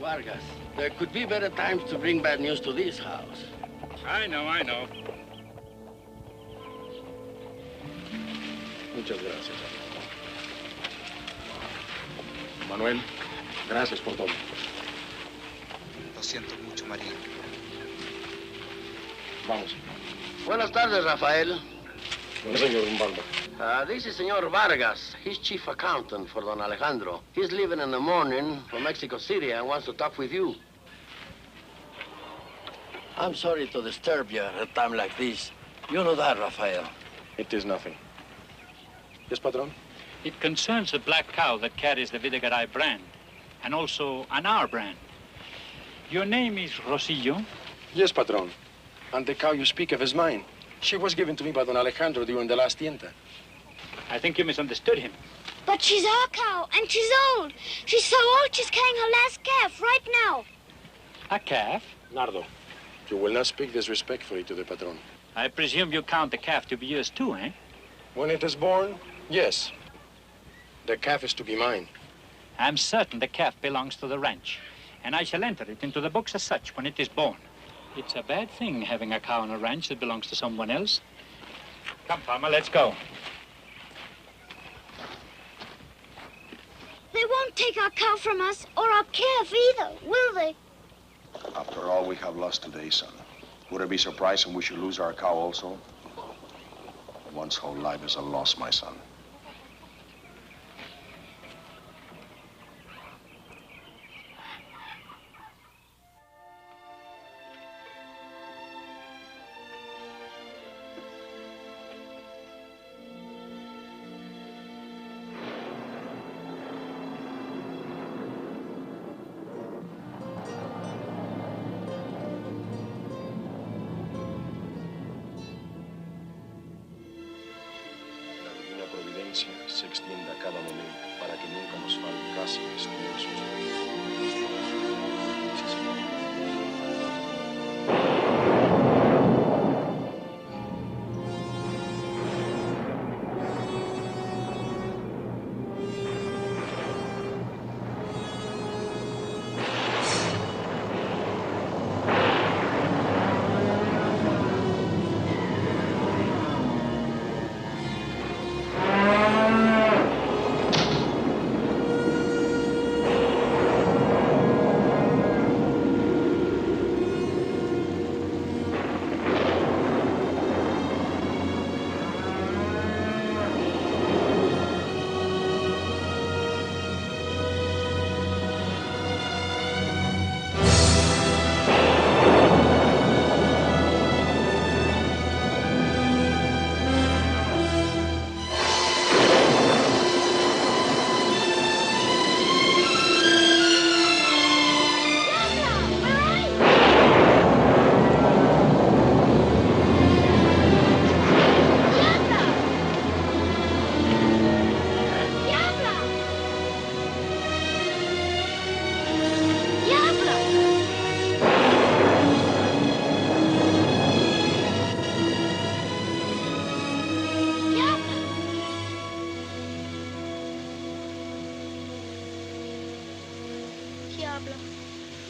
Vargas. There could be better times to bring bad news to this house. I know. Muchas gracias. Manuel, gracias por todo. Lo siento mucho, María. Vamos. Buenas tardes, Rafael. Bueno, señor Umbalba. This is Senor Vargas. He's chief accountant for Don Alejandro. He's leaving in the morning for Mexico City and wants to talk with you. I'm sorry to disturb you at a time like this. You know that, Rafael. It is nothing. Yes, Patron? It concerns the black cow that carries the Videgaray brand, and also an our brand. Your name is Rosillo? Yes, Patron. And the cow you speak of is mine. She was given to me by Don Alejandro during the last tienta. I think you misunderstood him. But she's our cow, and she's old. She's so old she's carrying her last calf right now. A calf? Nardo, you will not speak disrespectfully to the Patron. I presume you count the calf to be yours too, eh? When it is born, yes. The calf is to be mine. I'm certain the calf belongs to the ranch, and I shall enter it into the books as such when it is born. It's a bad thing having a cow on a ranch that belongs to someone else. Come, Farmer, let's go. They won't take our cow from us, or our calf either, will they? After all we have lost today, son, would it be surprising we should lose our cow also? One's whole life is a loss, my son. Se extienda a cada momento para que nunca nos falte casi destruir sus sí, señor. Diablo,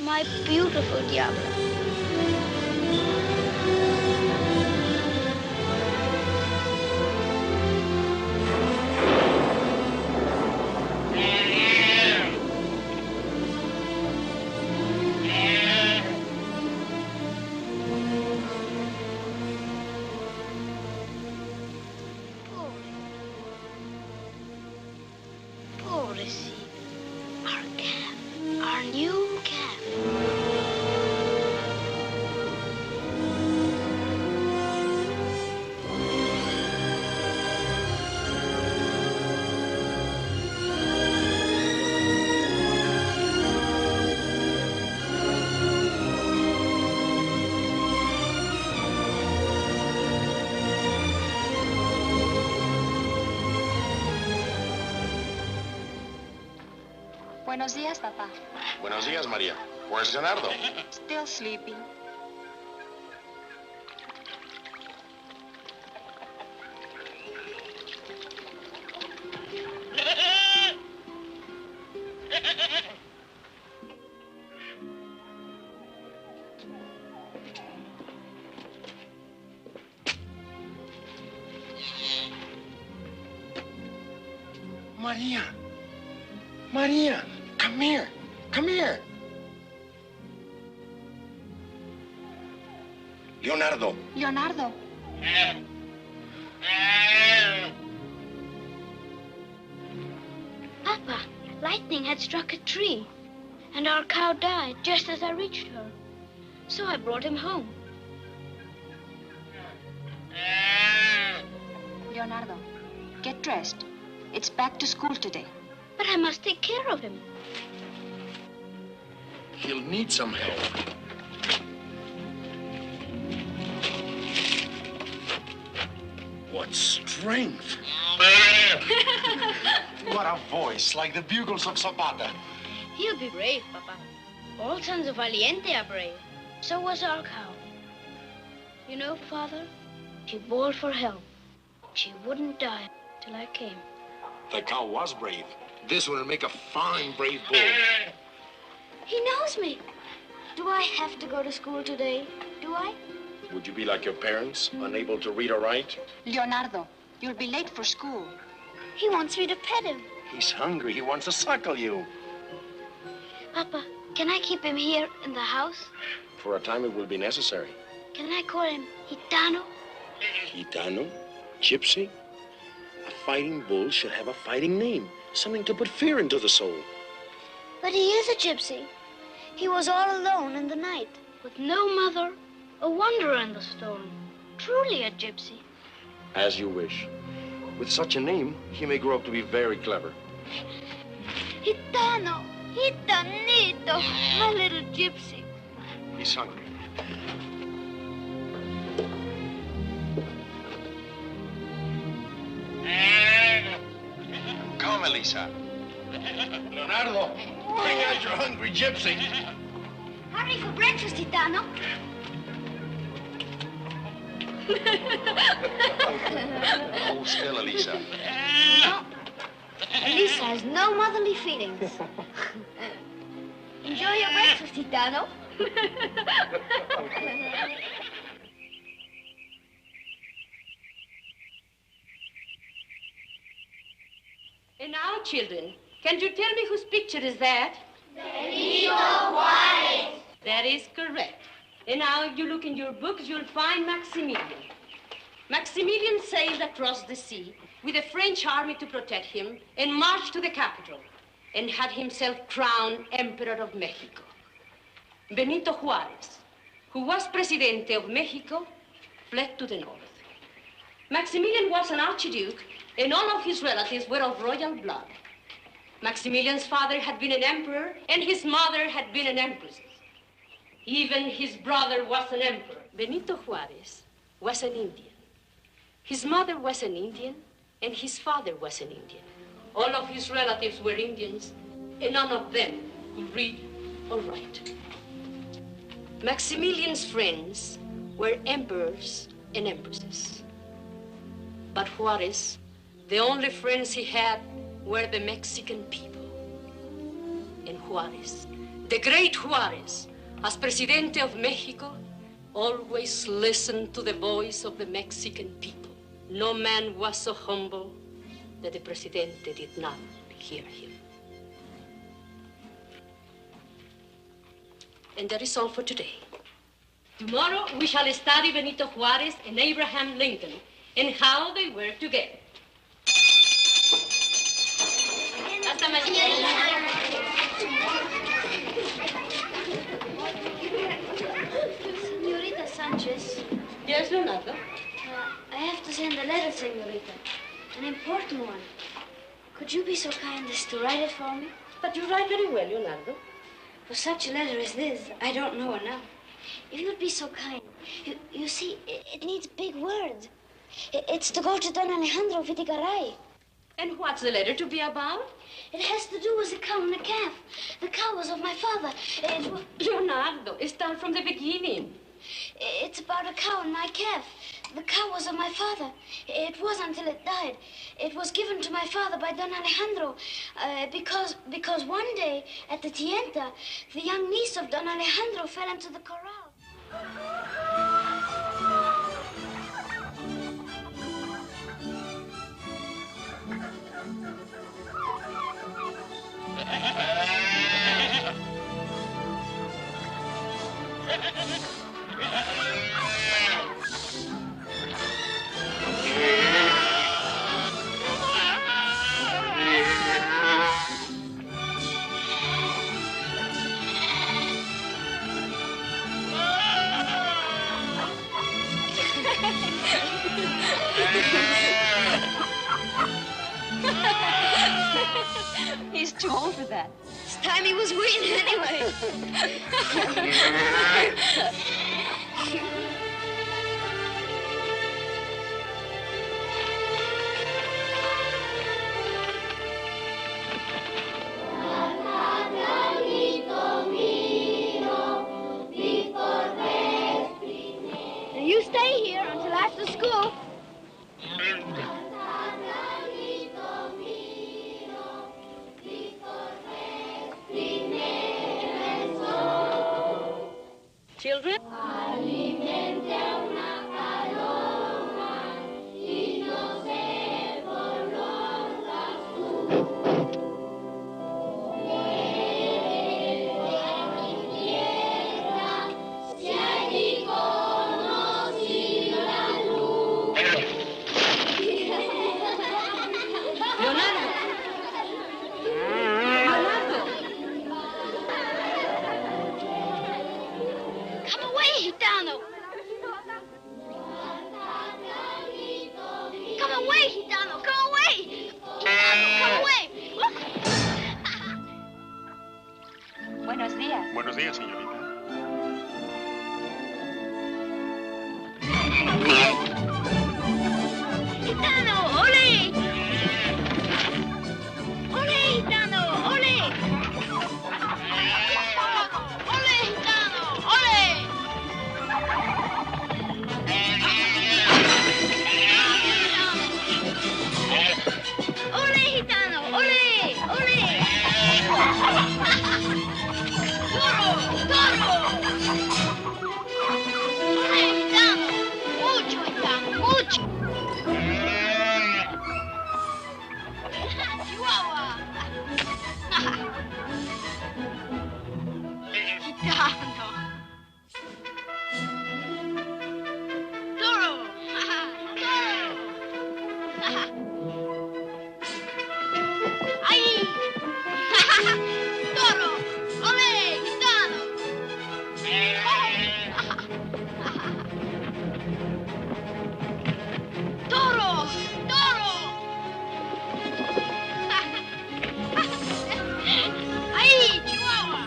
my beautiful Diablo. Buenos días, papá. Buenos días, María. Where's Leonardo? Still sleeping. Maria. Maria, come here. Come here. Leonardo. Leonardo. Papa, lightning had struck a tree, and our cow died just as I reached her. So I brought him home. Leonardo, get dressed. It's back to school today. But I must take care of him. He'll need some help. What strength! What a voice, like the bugles of Zapata. He'll be brave, Papa. All sons of Valiente are brave. So was our cow. You know, Father, she bawled for help. She wouldn't die till I came. The cow was brave. This will make a fine brave bull. He knows me. Do I have to go to school today? Do I? Would you be like your parents, unable to read or write? Leonardo, you'll be late for school. He wants me to pet him. He's hungry. He wants to suckle you. Papa, can I keep him here in the house? For a time, it will be necessary. Can I call him Gitano? Gitano? Gypsy? A fighting bull should have a fighting name. Something to put fear into the soul. But he is a gypsy. He was all alone in the night, with no mother, a wanderer in the storm. Truly a gypsy. As you wish. With such a name, he may grow up to be very clever. Gitano, Gitanito, my little gypsy. He's hungry. Come, Elsa. Leonardo, bring out your hungry gypsy. Hurry for breakfast, Gitano. Hold still, Elsa. No. Elisa has no motherly feelings. Enjoy your breakfast, Gitano. And now, children, can you tell me whose picture is that? Benito Juarez. That is correct. And now, if you look in your books, you'll find Maximilian. Maximilian sailed across the sea with a French army to protect him and marched to the capital and had himself crowned Emperor of Mexico. Benito Juarez, who was Presidente of Mexico, fled to the north. Maximilian was an archduke, and all of his relatives were of royal blood. Maximilian's father had been an emperor, and his mother had been an empress. Even his brother was an emperor. Benito Juarez was an Indian. His mother was an Indian, and his father was an Indian. All of his relatives were Indians, and none of them could read or write. Maximilian's friends were emperors and empresses. But Juarez, the only friends he had were the Mexican people. And Juarez, the great Juarez, as Presidente of Mexico, always listened to the voice of the Mexican people. No man was so humble that the Presidente did not hear him. And that is all for today. Tomorrow we shall study Benito Juarez and Abraham Lincoln and how they were together. Hasta mañana. Senorita Sanchez. Yes, Leonardo? I have to send a letter, Senorita. An important one. Could you be so kind as to write it for me? But you write very well, Leonardo. For such a letter as this, I don't know enough. If you'd be so kind. You see, it needs big words. It's to go to Don Alejandro Vitigaray. And what's the letter to be about? It has to do with the cow and the calf. The cow was of my father. Leonardo, start from the beginning. It's about a cow and my calf. The cow was of my father. It was until it died. It was given to my father by Don Alejandro because one day at the tienda, the young niece of Don Alejandro fell into the corral. He's too old for that. It's time he was weaned anyway. Now you stay here until after school. Children? Come away, Gitano. Come away, Gitano. Come away. Gitano, come away. Look. Buenos días. Buenos días, señorita. Gitano, ole. Ole, Gitano, ole. Ole, Gitano, ole. Ole, Gitano, ole, ole. Toro, toro. Ole, Gitano. Mucho, Gitano, mucho. Chihuahua. Gitano. Toro. Toro. Ay. Toro. Ole, Gitano. Toro. Toro. Ay, Chihuahua.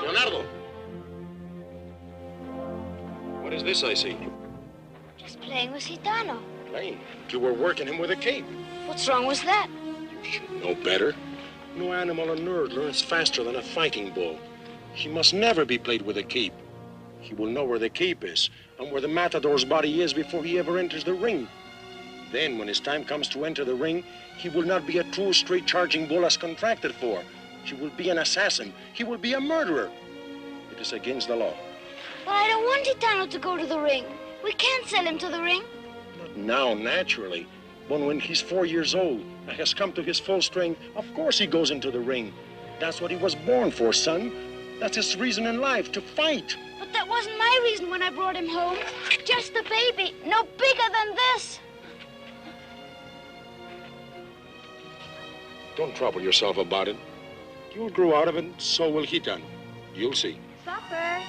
Leonardo! What is this I see? Just playing with Gitano. Playing? You were working him with a cape. What's wrong with that? You should know better. No animal on earth learns faster than a fighting bull. He must never be played with a cape. He will know where the cape is and where the matador's body is before he ever enters the ring. Then, when his time comes to enter the ring, he will not be a true straight-charging bull as contracted for. He will be an assassin. He will be a murderer. It is against the law. But I don't want Gitano to go to the ring. We can't sell him to the ring. Not now, naturally. But when he's 4 years old and has come to his full strength, of course he goes into the ring. That's what he was born for, son. That's his reason in life, to fight. But that wasn't my reason when I brought him home. Just a baby, no bigger than this. Don't trouble yourself about it. You'll grow out of it, so will Gitano. You'll see. Supper.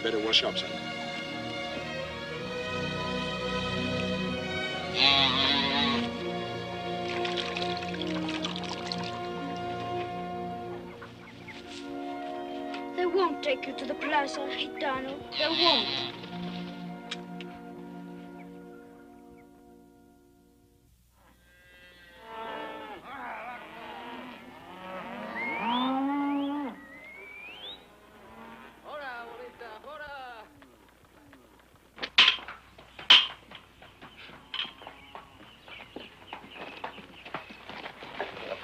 Better wash up, son. They won't take you to the plaza, Gitano. They won't.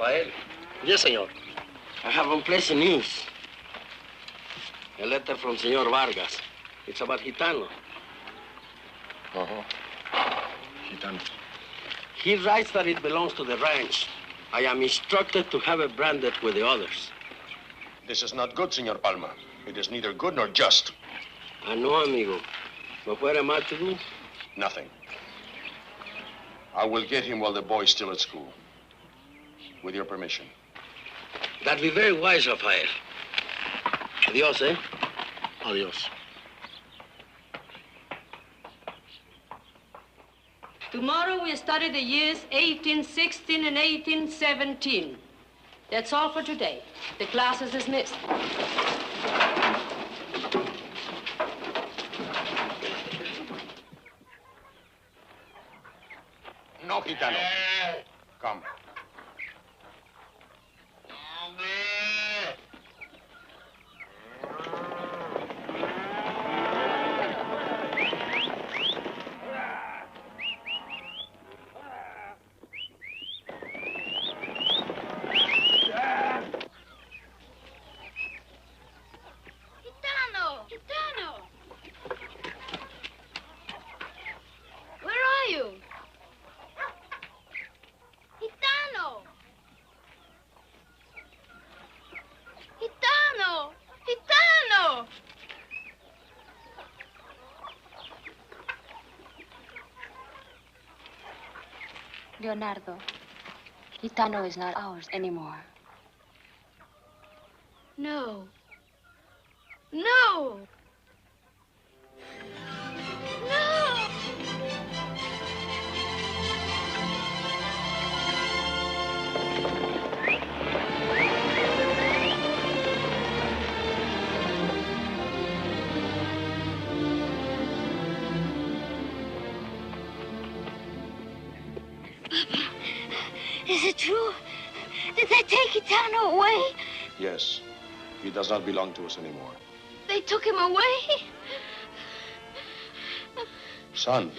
Rafael, Yes, senor. I have unpleasant news. A letter from Senor Vargas. It's about Gitano. Uh-huh. Gitano. He writes that it belongs to the ranch. I am instructed to have it branded with the others. This is not good, Senor Palma. It is neither good nor just. I know, amigo. But what am I to do? Nothing. I will get him while the boy's still at school. With your permission. That'd be very wise, Rafael. Adios, eh? Adios. Tomorrow we study the years 1816 and 1817. That's all for today. The class is dismissed. No, Gitano. Come. Gitano! Where are you? Gitano! Gitano! Gitano! Leonardo, Gitano is not ours anymore. No. No! No! Papa, is it true? Did they take Gitano away? Yes. He does not belong to us anymore. They took him away? Son,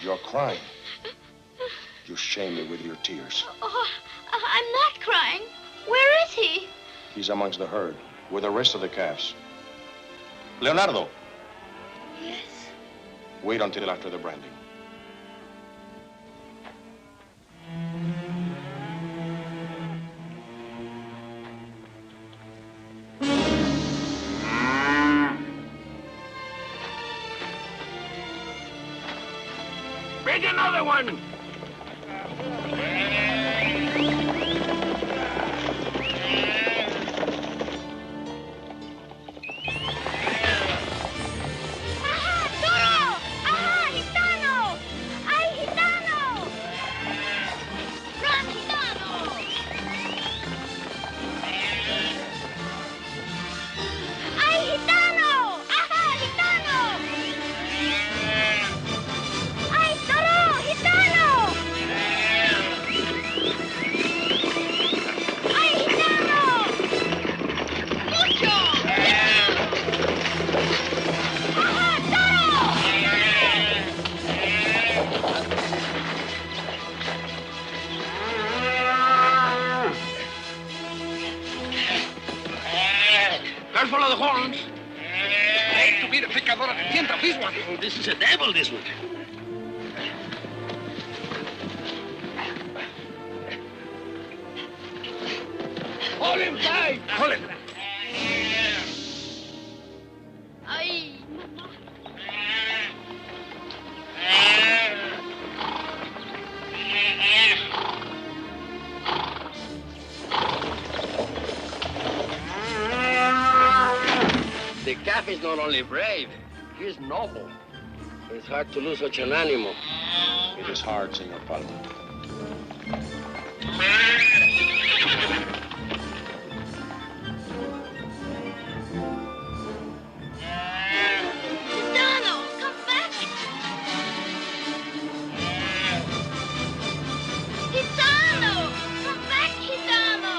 you're crying. You shame me with your tears. Oh, I'm not crying. Where is he? He's amongst the herd, with the rest of the calves. Leonardo, Yes. wait until after the branding. Bring another one! Aha, Toro! Aha, Gitano! Ay, Gitano! Run, Gitano! Ay, Gitano! Aha, Gitano! Ay, Toro! Gitano! Ay, Gitano! Mucho! Aha, Toro! Careful of the horns. Hey, tu mira, pecadora de tienda, this one. Oh, this is a devil, this one. Hold him tight! Hold it. Ay, mamá. The calf is not only brave, he is noble. It's hard to lose such an animal. It is hard, Senor Palma. Gitano, come back! Gitano! Come back, Gitano!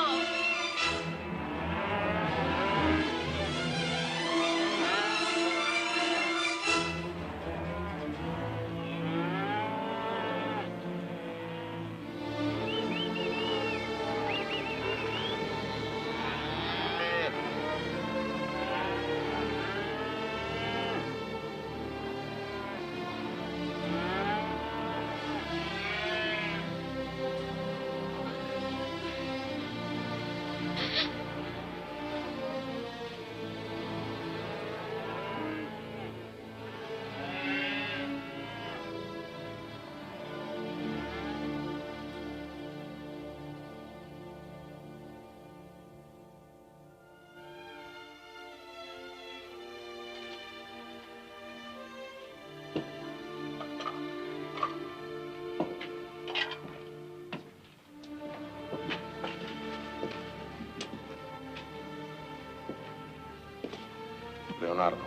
Leonardo,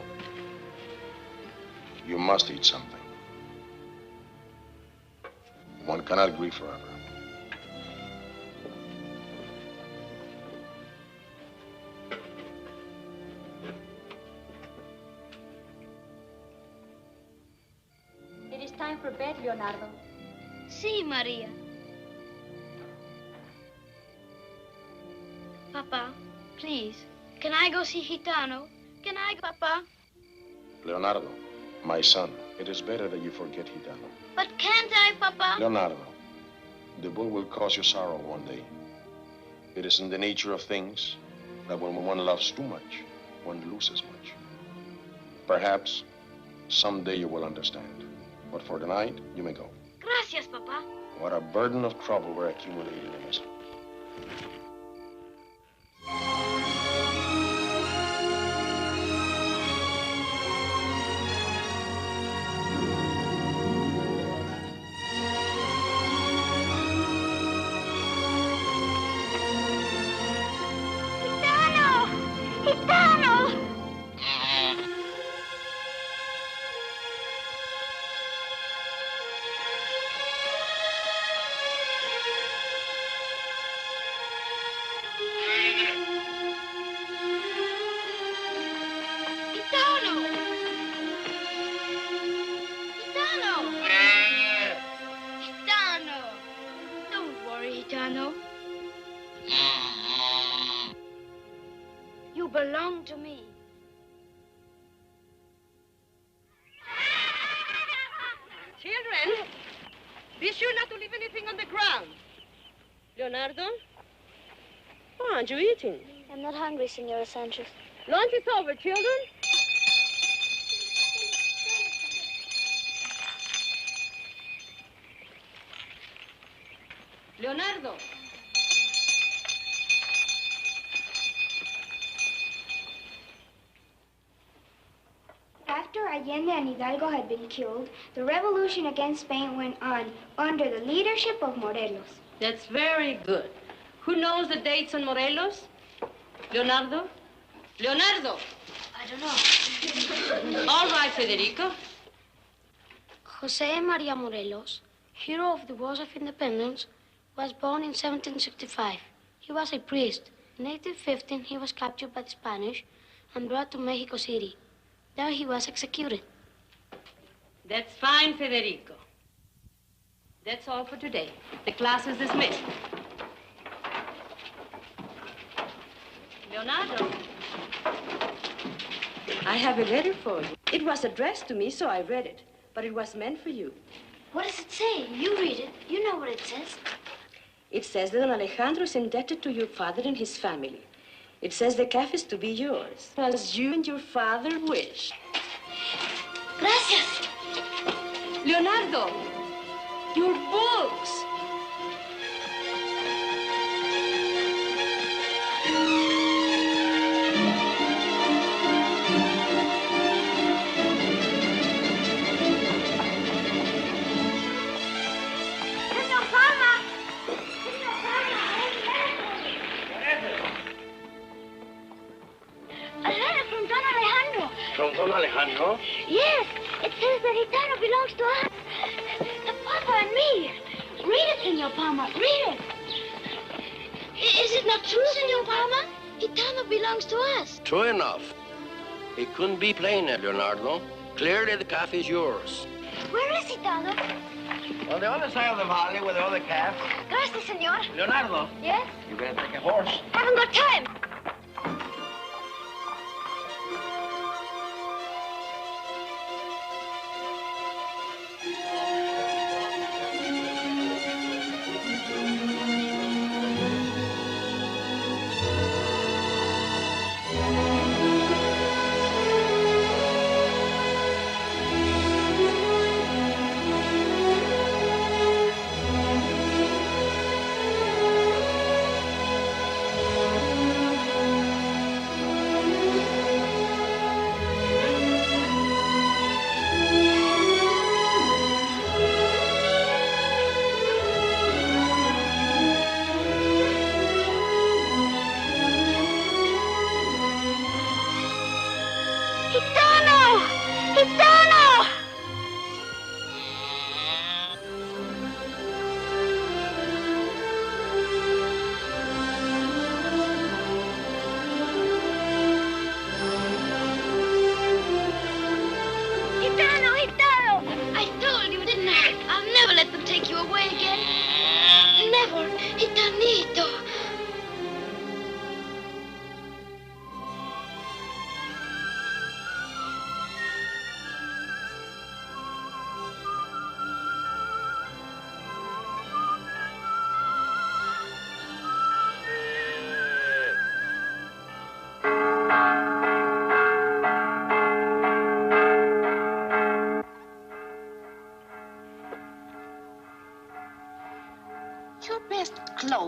you must eat something. One cannot grieve forever. It is time for bed, Leonardo. Sí, Maria. Papa, please, can I go see Gitano? Can I, Papa? Leonardo, my son, it is better that you forget Gitano. But can't I, Papa? Leonardo, the bull will cause you sorrow one day. It is in the nature of things that when one loves too much, one loses much. Perhaps someday you will understand. But for tonight, you may go. Gracias, Papa. What a burden of trouble we're accumulating in this. You belong to me. Children, be sure not to leave anything on the ground. Leonardo, why aren't you eating? I'm not hungry, Senora Sanchez. Lunch is over, children. Leonardo. After Allende and Hidalgo had been killed, the revolution against Spain went on under the leadership of Morelos. That's very good. Who knows the dates on Morelos? Leonardo? Leonardo! I don't know. All right, Federico. Jose Maria Morelos, hero of the Wars of Independence, was born in 1765. He was a priest. In 1815, he was captured by the Spanish and brought to Mexico City. There he was executed. That's fine, Federico. That's all for today. The class is dismissed. Leonardo, I have a letter for you. It was addressed to me, so I read it. But it was meant for you. What does it say? You read it. You know what it says. It says that Don Alejandro is indebted to your father and his family. It says the calf is to be yours, as you and your father wish. Gracias. Leonardo, your books. From Don Alejandro? Yes, it says that Gitano belongs to us. The Papa and me. Read it, Senor Palma. Read it. Is it not true, Senor Palma? Gitano belongs to us. True enough. It couldn't be plainer, Leonardo. Clearly the calf is yours. Where is Gitano? On the other side of the valley with the other calf. Gracias, Senor. Leonardo. Yes? You better take a horse. Haven't got time.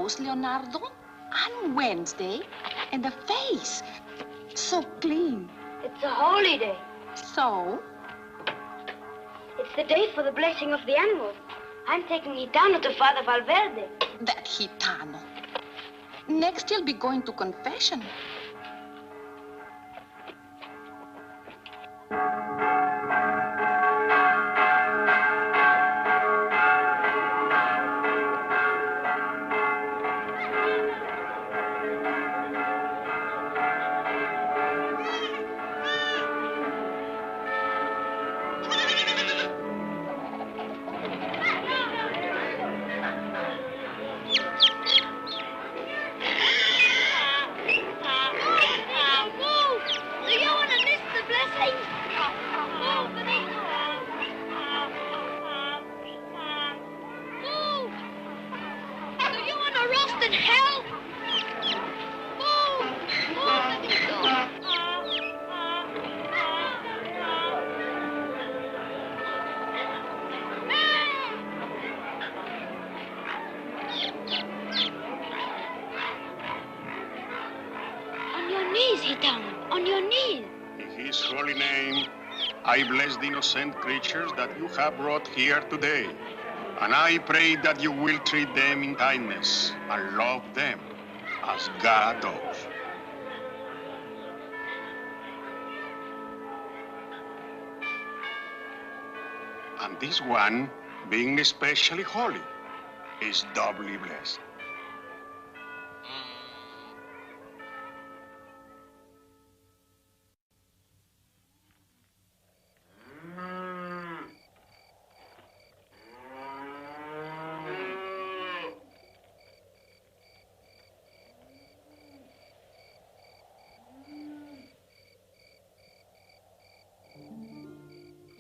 nose, Leonardo, on Wednesday, and the face. So clean. It's a holy day. So? It's the day for the blessing of the animals. I'm taking Gitano to Father Valverde. That Gitano. Next, he'll be going to confession. I bless the innocent creatures that you have brought here today. And I pray that you will treat them in kindness and love them as God does. And this one, being especially holy, is doubly blessed.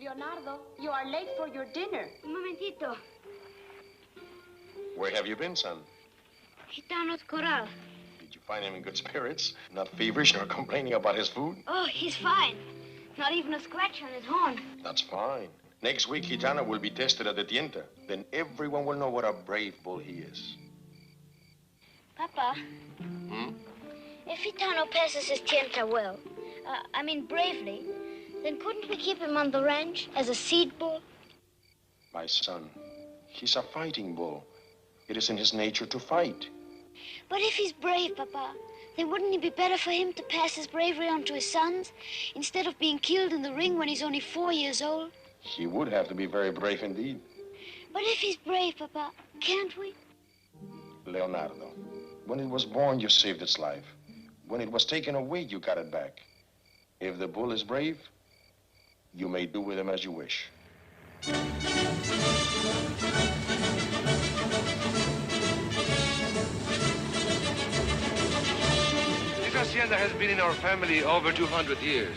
Leonardo, you are late for your dinner. Un momentito. Where have you been, son? Gitano's corral. Did you find him in good spirits? Not feverish nor complaining about his food? Oh, he's fine. Not even a scratch on his horn. That's fine. Next week, Gitano will be tested at the tienta. Then everyone will know what a brave bull he is. Papa. If Gitano passes his tienta well, bravely, then couldn't we keep him on the ranch as a seed bull? My son, he's a fighting bull. It is in his nature to fight. But if he's brave, Papa, then wouldn't it be better for him to pass his bravery on to his sons instead of being killed in the ring when he's only 4 years old? He would have to be very brave indeed. But if he's brave, Papa, can't we? Leonardo, when it was born, you saved its life. When it was taken away, you got it back. If the bull is brave, you may do with him as you wish. This hacienda has been in our family over 200 years.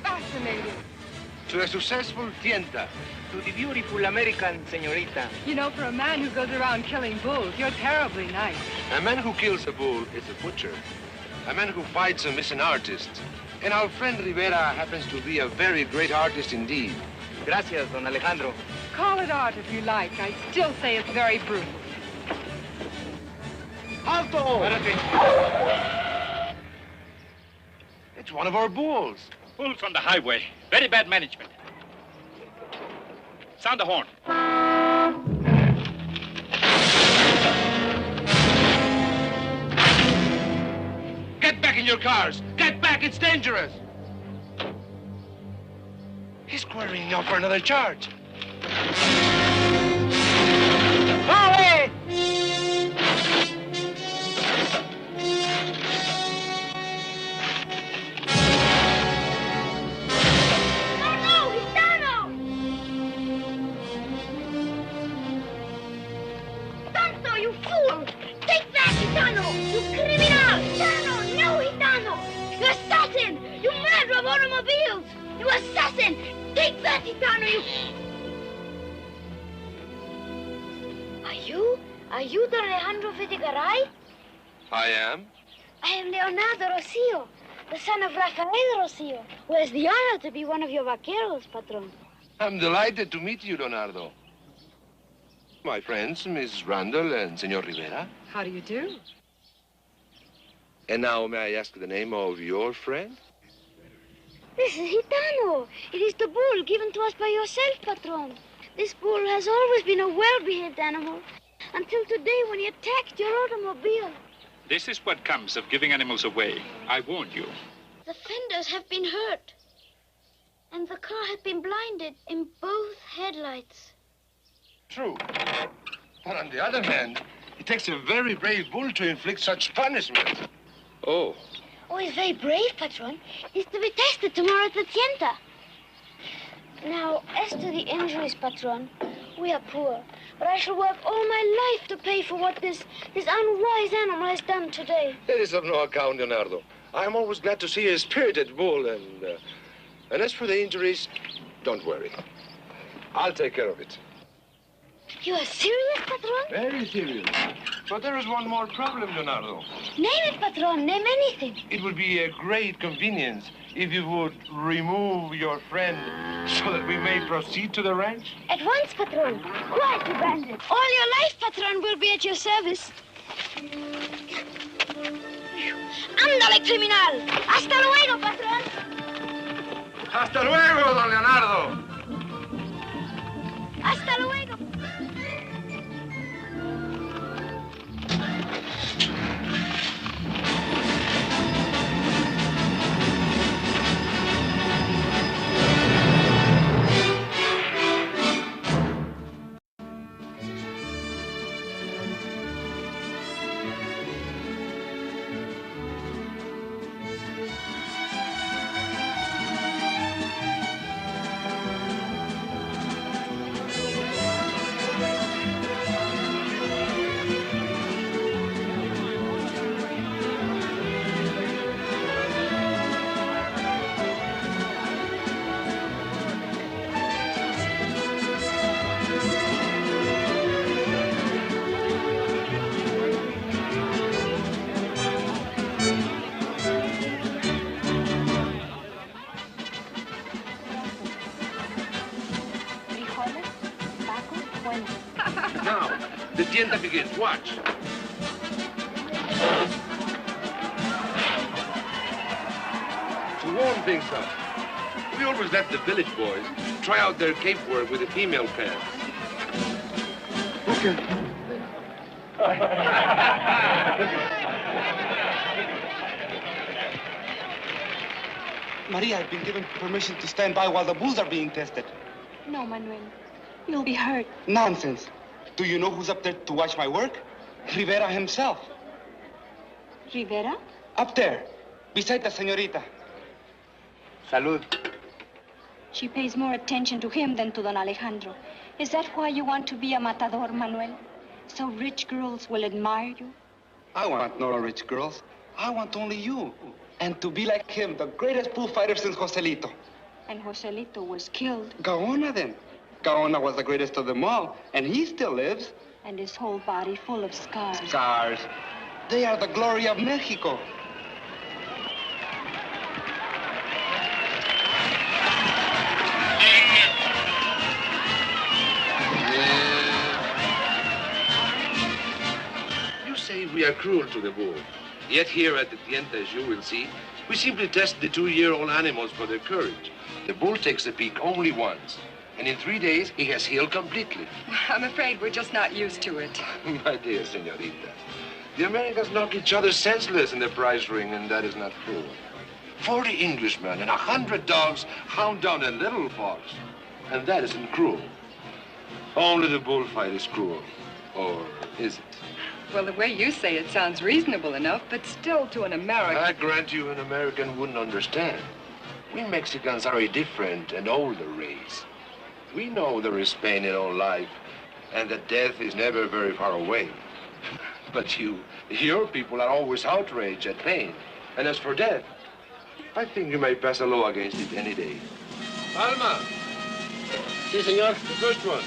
Fascinating. To a successful tienta. To the beautiful American señorita. You know, for a man who goes around killing bulls, you're terribly nice. A man who kills a bull is a butcher. A man who fights him is an artist. And our friend Rivera happens to be a very great artist indeed. Gracias, Don Alejandro. Call it art if you like. I still say it's very brutal. Alto! It's one of our bulls. Bulls on the highway. Very bad management. Sound the horn. Get back in your cars! Get back, it's dangerous! He's squaring now for another charge. Hurry! Automobiles! You assassin! Take that, Gitano, you... Are you Don Alejandro Vidigaray? I am. I am Leonardo Rosillo, the son of Rafael Rosillo, who has the honor to be one of your vaqueros, patron. I'm delighted to meet you, Leonardo. My friends, Miss Randall and Senor Rivera. How do you do? And now, may I ask the name of your friend? This is Gitano. It is the bull given to us by yourself, Patron. This bull has always been a well-behaved animal, until today when he attacked your automobile. This is what comes of giving animals away. I warned you. The fenders have been hurt, and the car has been blinded in both headlights. True. But on the other hand, it takes a very brave bull to inflict such punishment. Oh. Oh, he's very brave, Patron. He's to be tested tomorrow at the tienda. Now, as to the injuries, Patron, we are poor. But I shall work all my life to pay for what this unwise animal has done today. It is of no account, Leonardo. I'm always glad to see a spirited bull, and as for the injuries, don't worry. I'll take care of it. You are serious, Patron? Very serious. But there is one more problem, Leonardo. Name it, Patron. Name anything. It would be a great convenience if you would remove your friend so that we may proceed to the ranch. At once, Patron. Quietly, bandit. All your life, Patron, will be at your service. Ándale, criminal. Hasta luego, Patron. Hasta luego, don Leonardo. Hasta luego. Now, the tienda begins. Watch. To warm things up, we always let the village boys try out their cape work with the female pants. Okay. Maria, I've been given permission to stand by while the bulls are being tested. No, Manuel. You'll be hurt. Nonsense. Do you know who's up there to watch my work? Rivera himself. Rivera? Up there, beside the señorita. Salud. She pays more attention to him than to Don Alejandro. Is that why you want to be a matador, Manuel? So rich girls will admire you? I want no rich girls. I want only you. And to be like him, the greatest bullfighter since Joselito. And Joselito was killed. Gaona, then. Gaona was the greatest of them all, and he still lives. And his whole body full of scars. Scars. They are the glory of Mexico. You say we are cruel to the bull. Yet here at the tienda, as you will see, we simply test the 2-year-old animals for their courage. The bull takes the peak only once. And in 3 days, he has healed completely. I'm afraid we're just not used to it. My dear señorita, the Americans knock each other senseless in the prize ring, and that is not cruel. 40 Englishmen and 100 dogs hound down a little fox, and that isn't cruel. Only the bullfight is cruel. Or is it? Well, the way you say it sounds reasonable enough, but still to an American... I grant you an American wouldn't understand. We Mexicans are a different and older race. We know there is pain in all life, and that death is never very far away. But your people are always outraged at pain. And as for death, I think you may pass a law against it any day. Alma! Si, senor. The first one.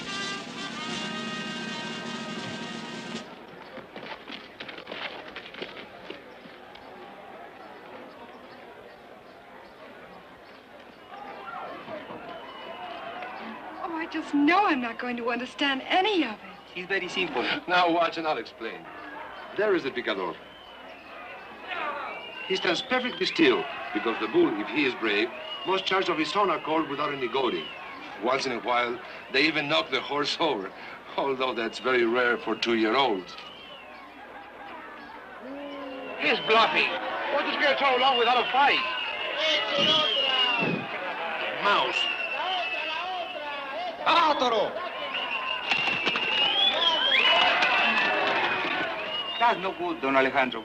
I just know I'm not going to understand any of it. He's very simple. Now watch and I'll explain. There is the picador. He stands perfectly still because the bull, if he is brave, must charge of his own accord without any goading. Once in a while, they even knock the horse over, although that's very rare for 2-year-olds. He's bluffing. What is going so long without a fight? Mouse. Ah, Toro! That's no good, Don Alejandro.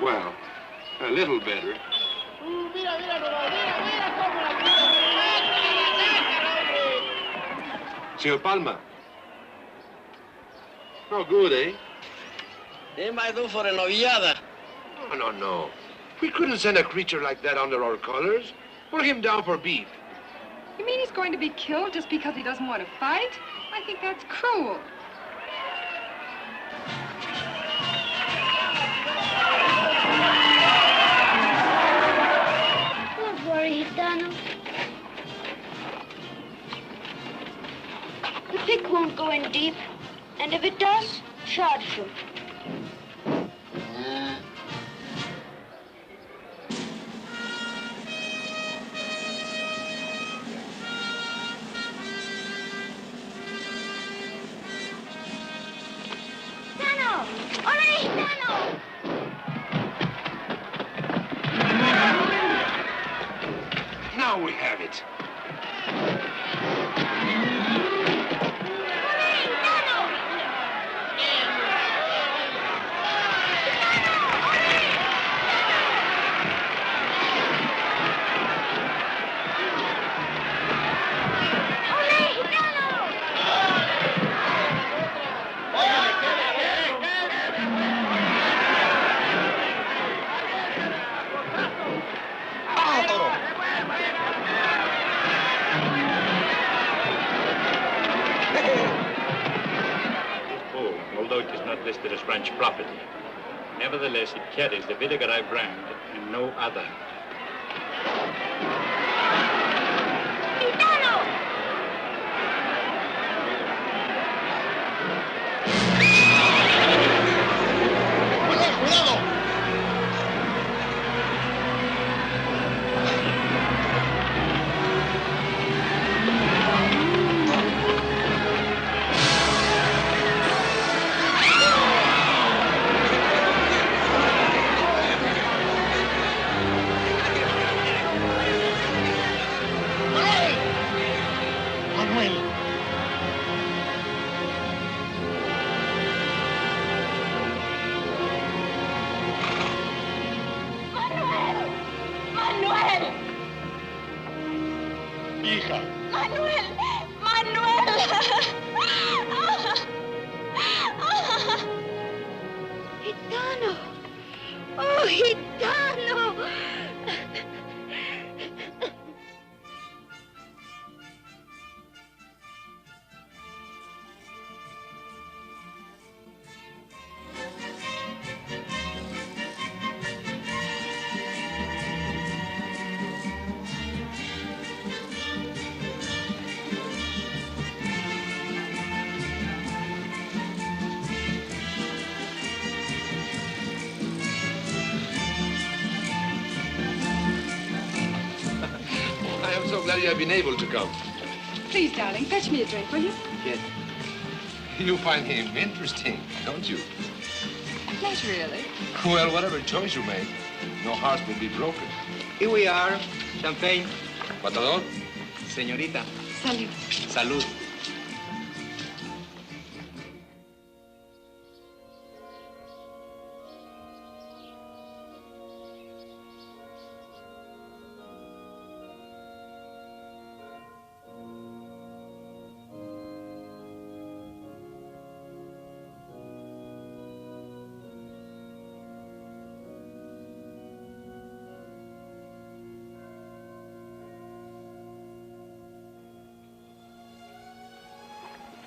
Well, a little better. Senor Palma. No good, eh? He might do for a novillada. No. We couldn't send a creature like that under our colors. Put him down for beef. You mean he's going to be killed just because he doesn't want to fight? I think that's cruel. Don't worry, Gitano. The pick won't go in deep, and if it does, charge him. Gitano! Ole, Gitano! Now we have it. Listed as ranch property. Nevertheless, it carries the Vidagaray brand and no other. I'm so glad you have been able to come. Please, darling, fetch me a drink, will you? Yes. You find him interesting, don't you? Not really. Well, whatever choice you make, no hearts will be broken. Here we are. Champagne. Matador? Señorita. Salud. Salud.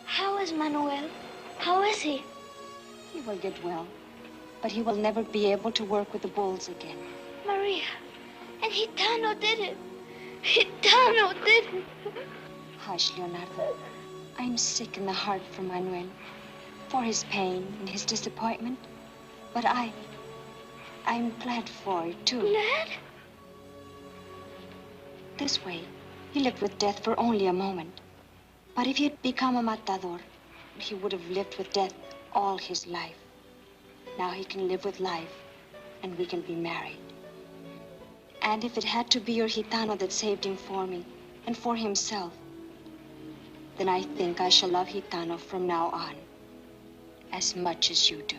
How is Manuel? How is he? He will get well. but he will never be able to work with the bulls again. Maria, and Gitano did it. Gitano did it. Hush, Leonardo. I'm sick in the heart for Manuel, for his pain and his disappointment. But I'm glad for it, too. Glad? This way, he lived with death for only a moment. But if he'd become a matador, he would have lived with death all his life. Now he can live with life, and we can be married. And if it had to be your Gitano that saved him for me, and for himself, then I think I shall love Gitano from now on, as much as you do.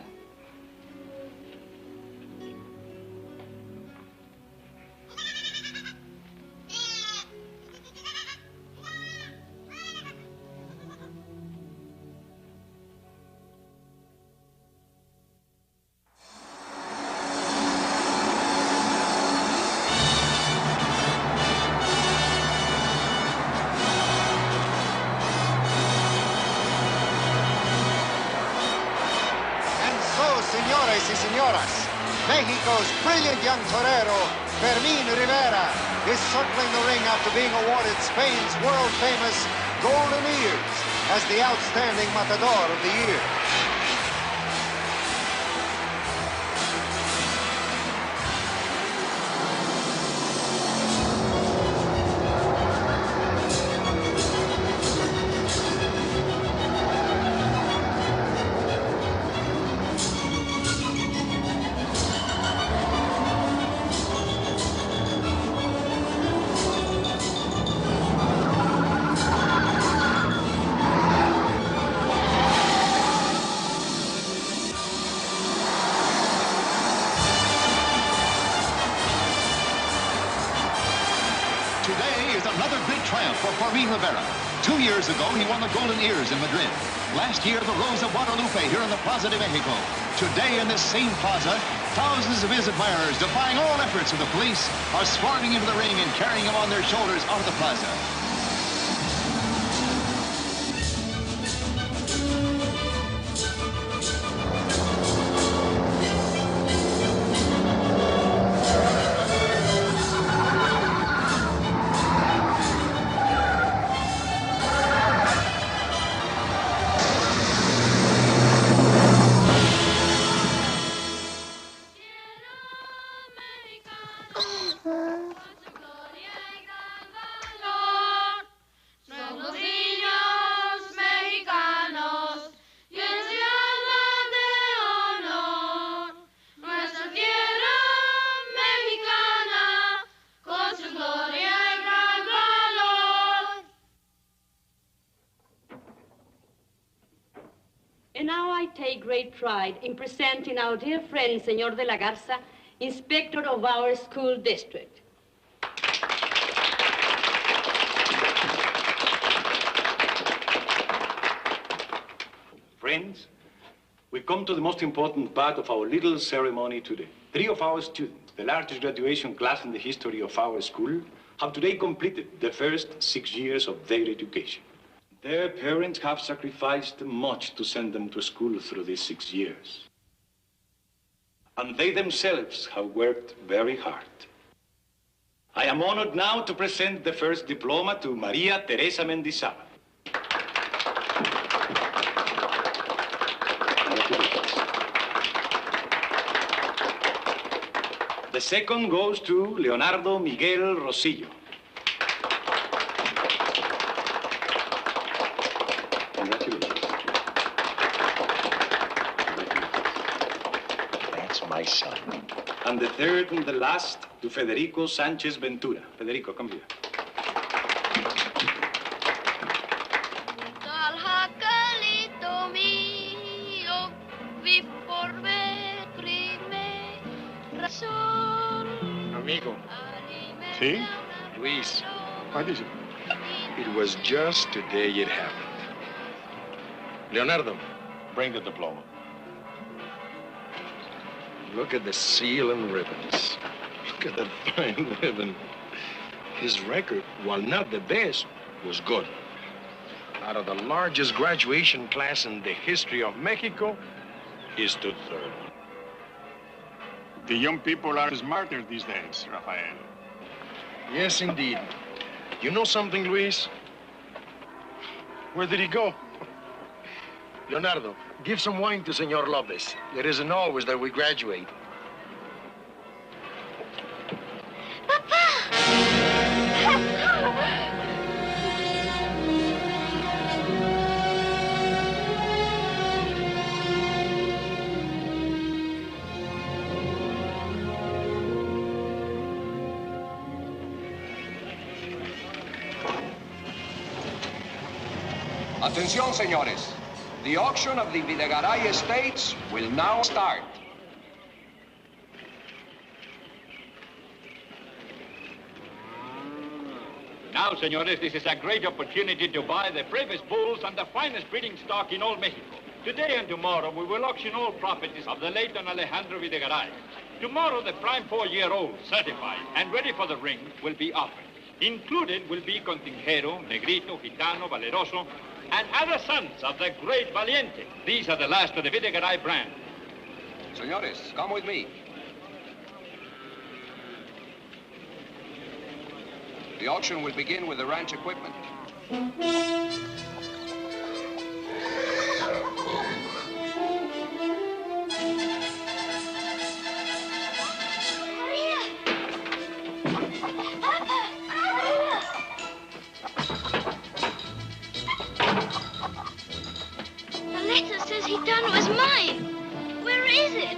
Mexico's brilliant young torero, Fermin Rivera, is circling the ring after being awarded Spain's world-famous Golden Ears as the outstanding Matador of the year. Rivera. 2 years ago, he won the Golden Ears in Madrid. Last year, the Rose of Guadalupe here in the Plaza de Mexico. Today, in this same plaza, thousands of his admirers, defying all efforts of the police, are swarming into the ring and carrying him on their shoulders out of the plaza. Great pride in presenting our dear friend, Señor de la Garza, inspector of our school district. Friends, we come to the most important part of our little ceremony today. 3 of our students, the largest graduation class in the history of our school, have today completed the first 6 years of their education. Their parents have sacrificed much to send them to school through these 6 years. And they themselves have worked very hard. I am honored now to present the first diploma to Maria Teresa Mendizábal. The second goes to Leonardo Miguel Rosillo. Son. And the third and the last to Federico Sanchez Ventura. Federico, come here. Amigo. See? Luis. What is it? It was just today it happened. Leonardo, bring the diploma. Look at the seal and ribbons. Look at that fine ribbon. His record, while not the best, was good. Out of the largest graduation class in the history of Mexico, he stood third. The young people are smarter these days, Rafael. Yes, indeed. You know something, Luis? Where did he go? Leonardo, give some wine to Senor Lopez. It isn't always that we graduate. Atención, señores. The auction of the Videgaray estates will now start. Now, senores, this is a great opportunity to buy the bravest bulls and the finest breeding stock in all Mexico. Today and tomorrow, we will auction all properties of the late Don Alejandro Videgaray. Tomorrow, the prime 4-year-old, certified and ready for the ring, will be offered. Included will be Contingero, Negrito, Gitano, Valeroso, and other sons of the great Valiente. These are the last of the Videgaray brand. Senores, come with me. The auction will begin with the ranch equipment. The letter says Gitano is mine. Where is it?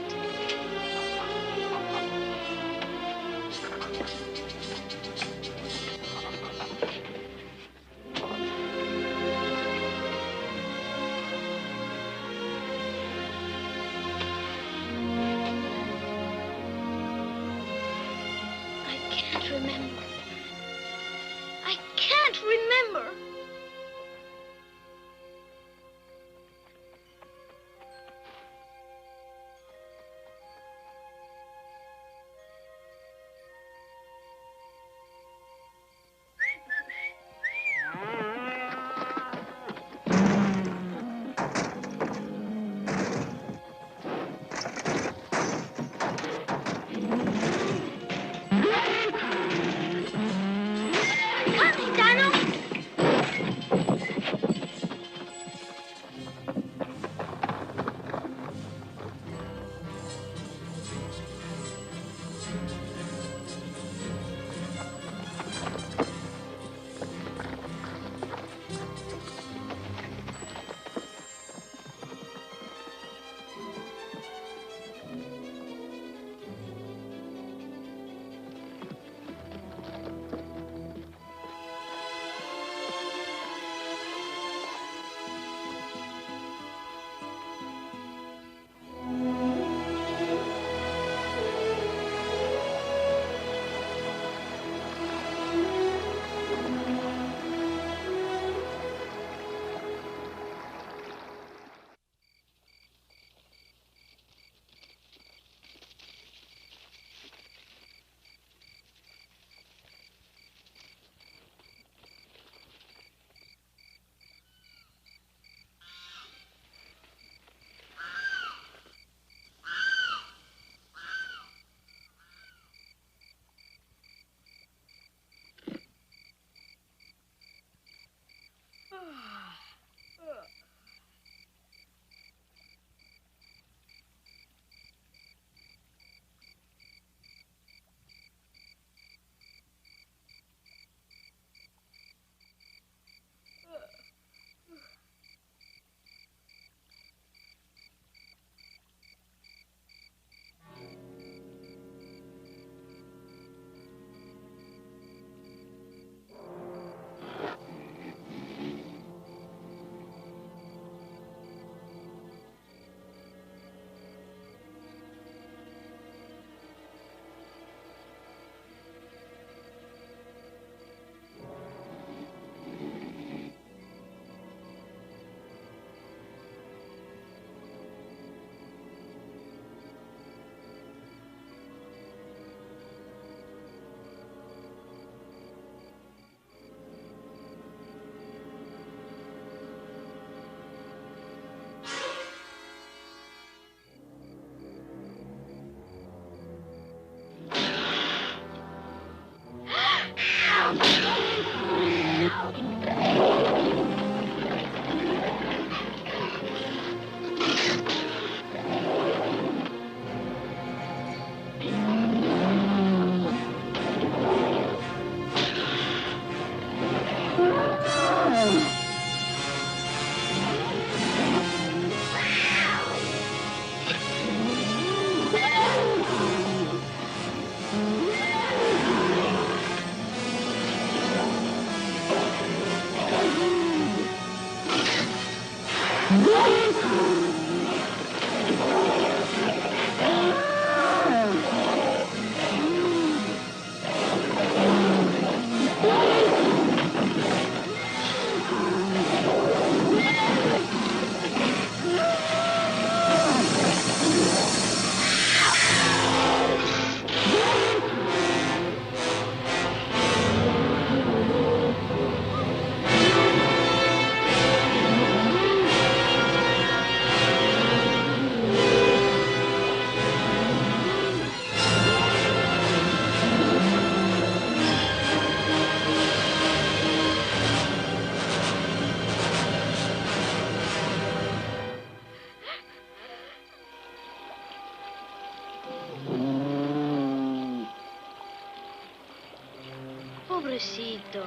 Pobrecito.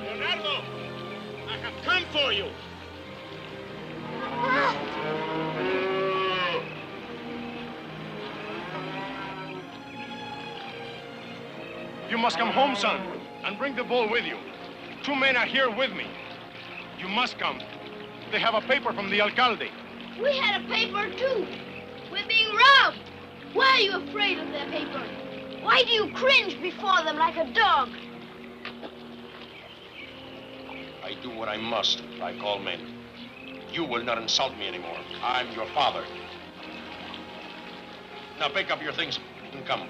Leonardo, I have come for you. You must come home, son, and bring the bull with you. 2 men are here with me. You must come. They have a paper from the alcalde. We had a paper, too. We're being robbed. Why are you afraid of their paper? Why do you cringe before them like a dog? I do what I must, like all men. You will not insult me anymore. I'm your father. Now pick up your things and come.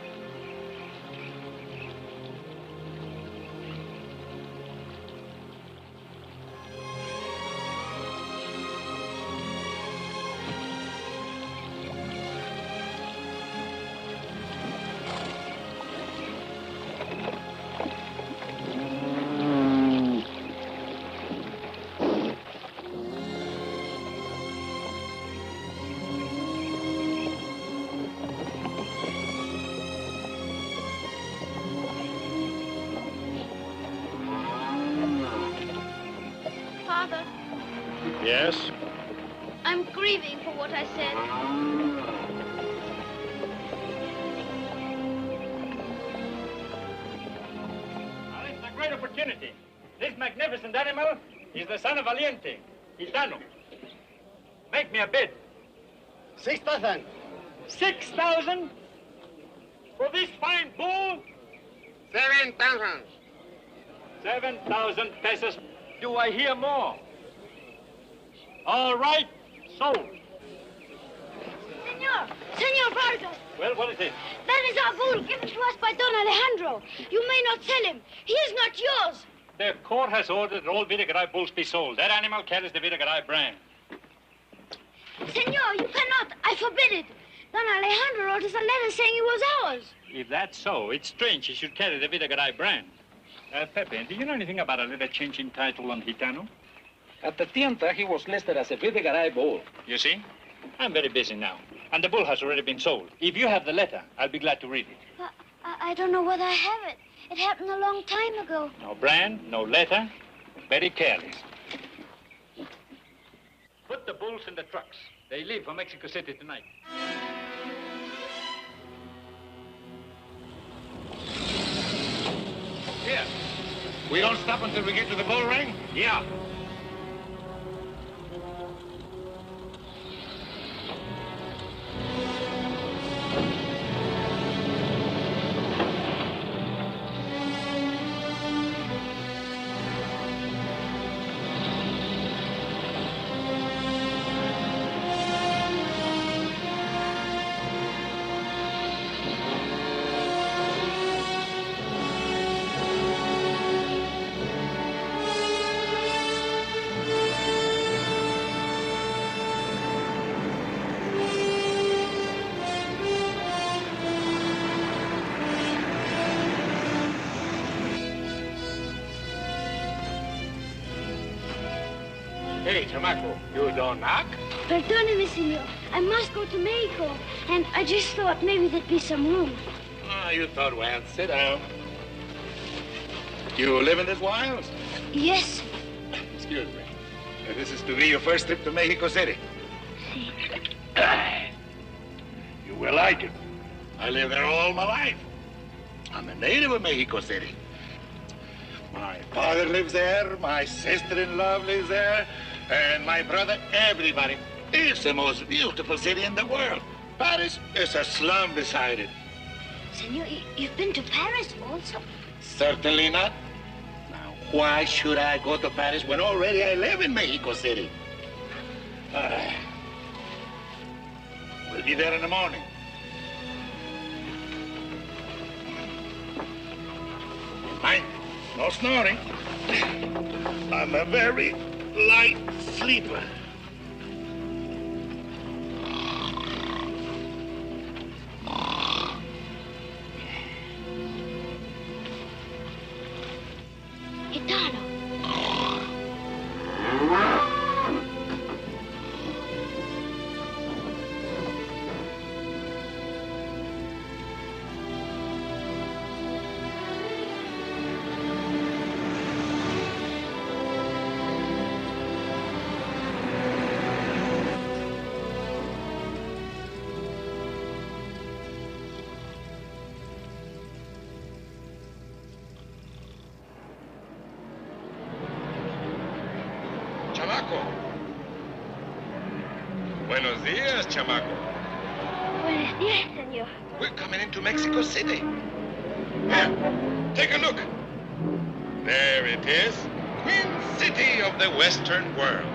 Father, Yes? I'm grieving for what I said. Now, this is a great opportunity. This magnificent animal is the son of Valiente, Gitano. Make me a bid. 6,000. 6,000? For this fine bull? 7,000. 7,000 pesos. Do I hear more? All right, sold. Senor Vargas, Well, what is it? that is our bull given to us by Don Alejandro. You may not sell him. He is not yours. The court has ordered that all Vidagaray bulls be sold. That animal carries the Vidagaray brand. Senor, you cannot. I forbid it. Don Alejandro wrote us a letter saying it was ours. If that's so, it's strange he should carry the Vidagaray brand. Pepe, do you know anything about a letter change in title on Gitano? At the tienda, he was listed as a Vidagaray bull. You see? I'm very busy now. And the bull has already been sold. If you have the letter, I'll be glad to read it. I don't know whether I have it. It happened a long time ago. No brand, no letter. Very careless. Put the bulls in the trucks. They leave for Mexico City tonight. Here. We don't stop until we get to the bull ring? Yeah. Hey, chamaco, you don't knock? Perdóneme, senor. I must go to Mexico, and I just thought maybe there'd be some room. Ah, you thought, well, sit down. You live in this wilds? Yes. Excuse me. This is to be your first trip to Mexico City. Si. You will like it. I lived there all my life. I'm a native of Mexico City. My father lives there, my sister-in-law lives there, and my brother, everybody. It's the most beautiful city in the world. Paris is a slum beside it. Senor, you've been to Paris also? Certainly not. Now, why should I go to Paris when already I live in Mexico City? We'll be there in the morning. Mind, no snoring. I'm a very light sleeper. Gitano. Chamaco. Buenos días, chamaco. Buenos días, senor. We're coming into Mexico City. Here, take a look. There it is, Queen City of the Western world.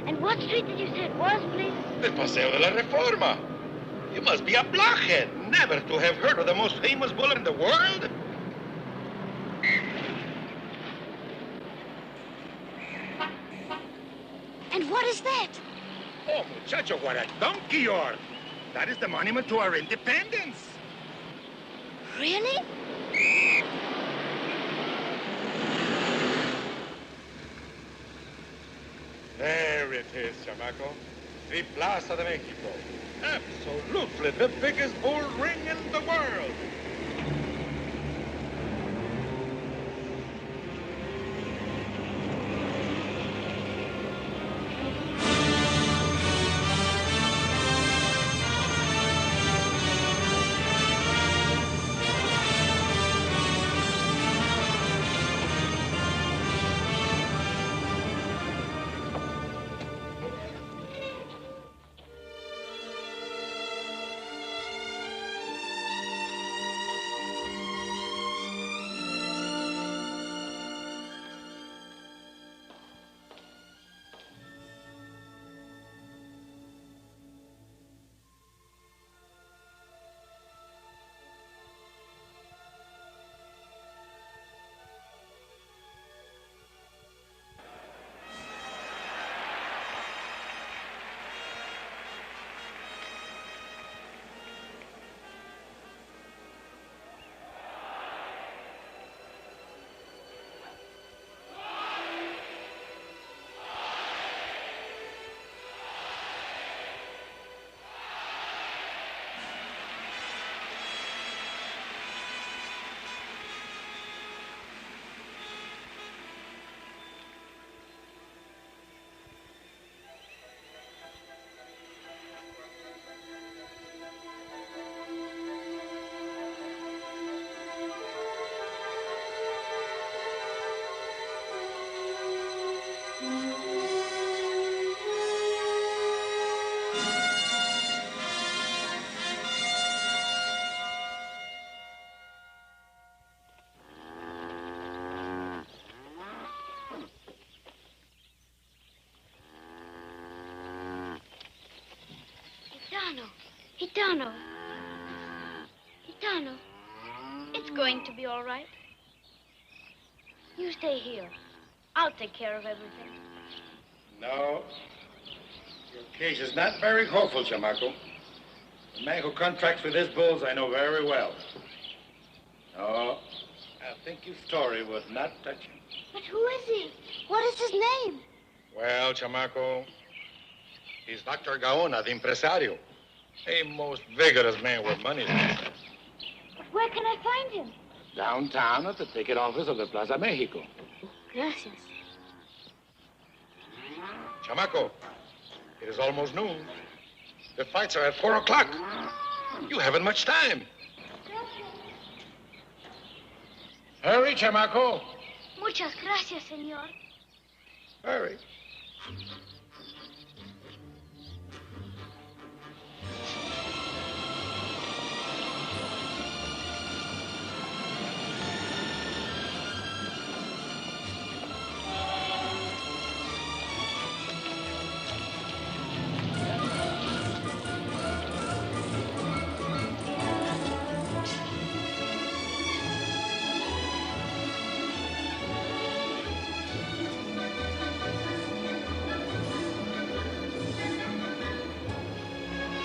And what street did you say it was, please? El Paseo de la Reforma. You must be a blockhead, never to have heard of the most famous bull in the world. And what is that? Oh, muchacho, what a donkey you are. That is the monument to our independence. Really? There it is, chamaco. The Plaza de Mexico. Absolutely the biggest bull ring in the world. Gitano. Gitano. It's going to be all right. You stay here. I'll take care of everything. No. Your case is not very hopeful, chamaco. The man who contracts with these bulls I know very well. No, I think your story would not touch him. But who is he? What is his name? Well, chamaco, he's Dr. Gaona, the impresario. A most vigorous man with money. But where can I find him? Downtown at the ticket office of the Plaza Mexico. Gracias. Chamaco, it is almost noon. The fights are at 4 o'clock. You haven't much time. Hurry, chamaco. Muchas gracias, señor. Hurry.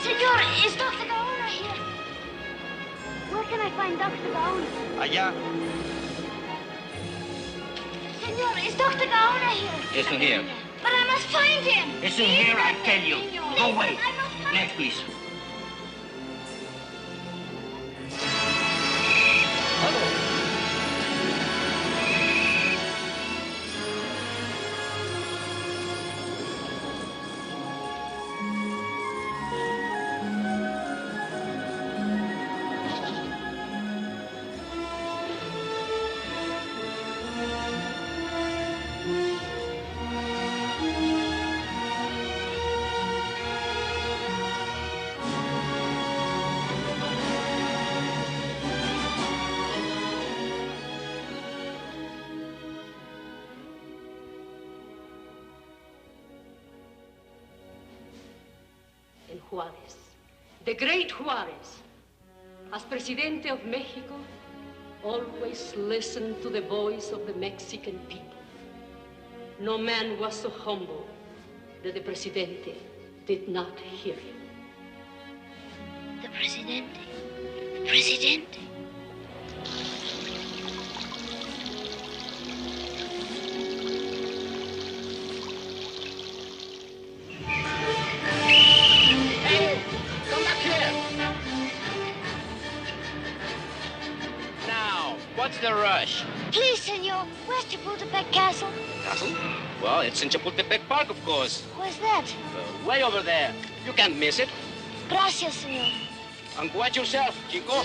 Senor, is Dr. Gaona here? Where can I find Dr. Gaona? Allá. Senor, is Dr. Gaona here? It's in here. But I must find him. It's in here, I tell you. Go away. Next, please. Juárez, the great Juárez, as Presidente of Mexico, always listened to the voice of the Mexican people. No man was so humble that the Presidente did not hear him. The Presidente. The Presidente. What's the rush? Please, senor, where's Chapultepec Castle? Castle? Well, it's in Chapultepec Park, of course. Where's that? Way over there. You can't miss it. Gracias, senor. And watch yourself, chico.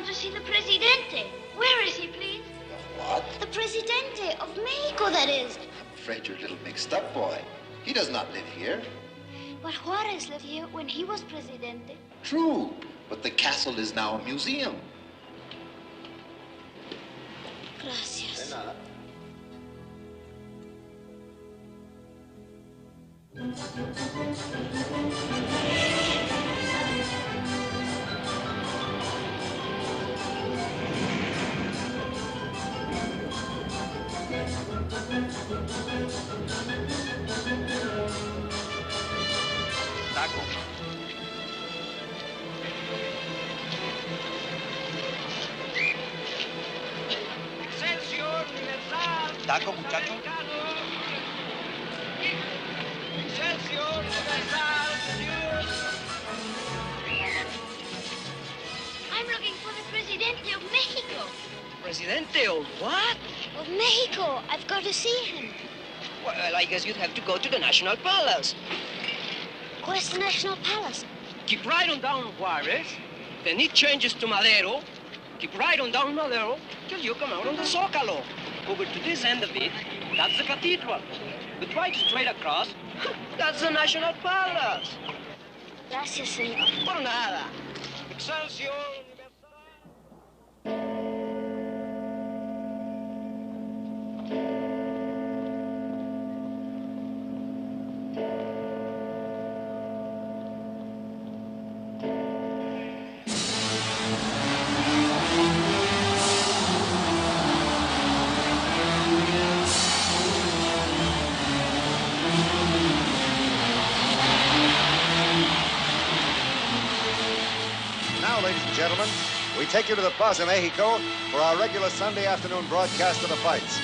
To see the Presidente. Where is he, please? What? The Presidente of Mexico, that is. I'm afraid you're a little mixed up, boy. He does not live here. But Juarez lived here when he was Presidente. True, but the castle is now a museum. Gracias. De nada. Taco, muchacho. I'm looking for the Presidente of Mexico. Presidente of what? Of Mexico. I've got to see him. Well, I guess you'd have to go to the National Palace. Where's the National Palace? Keep right on down Juarez, then it changes to Madero. Keep right on down Madero till you come out on the Zócalo. Over to this end of it, that's the cathedral. But right straight across, that's the National Palace. Gracias, señor. Por nada. Excelsior. Ladies and gentlemen, we take you to the Plaza Mexico for our regular Sunday afternoon broadcast of the fights.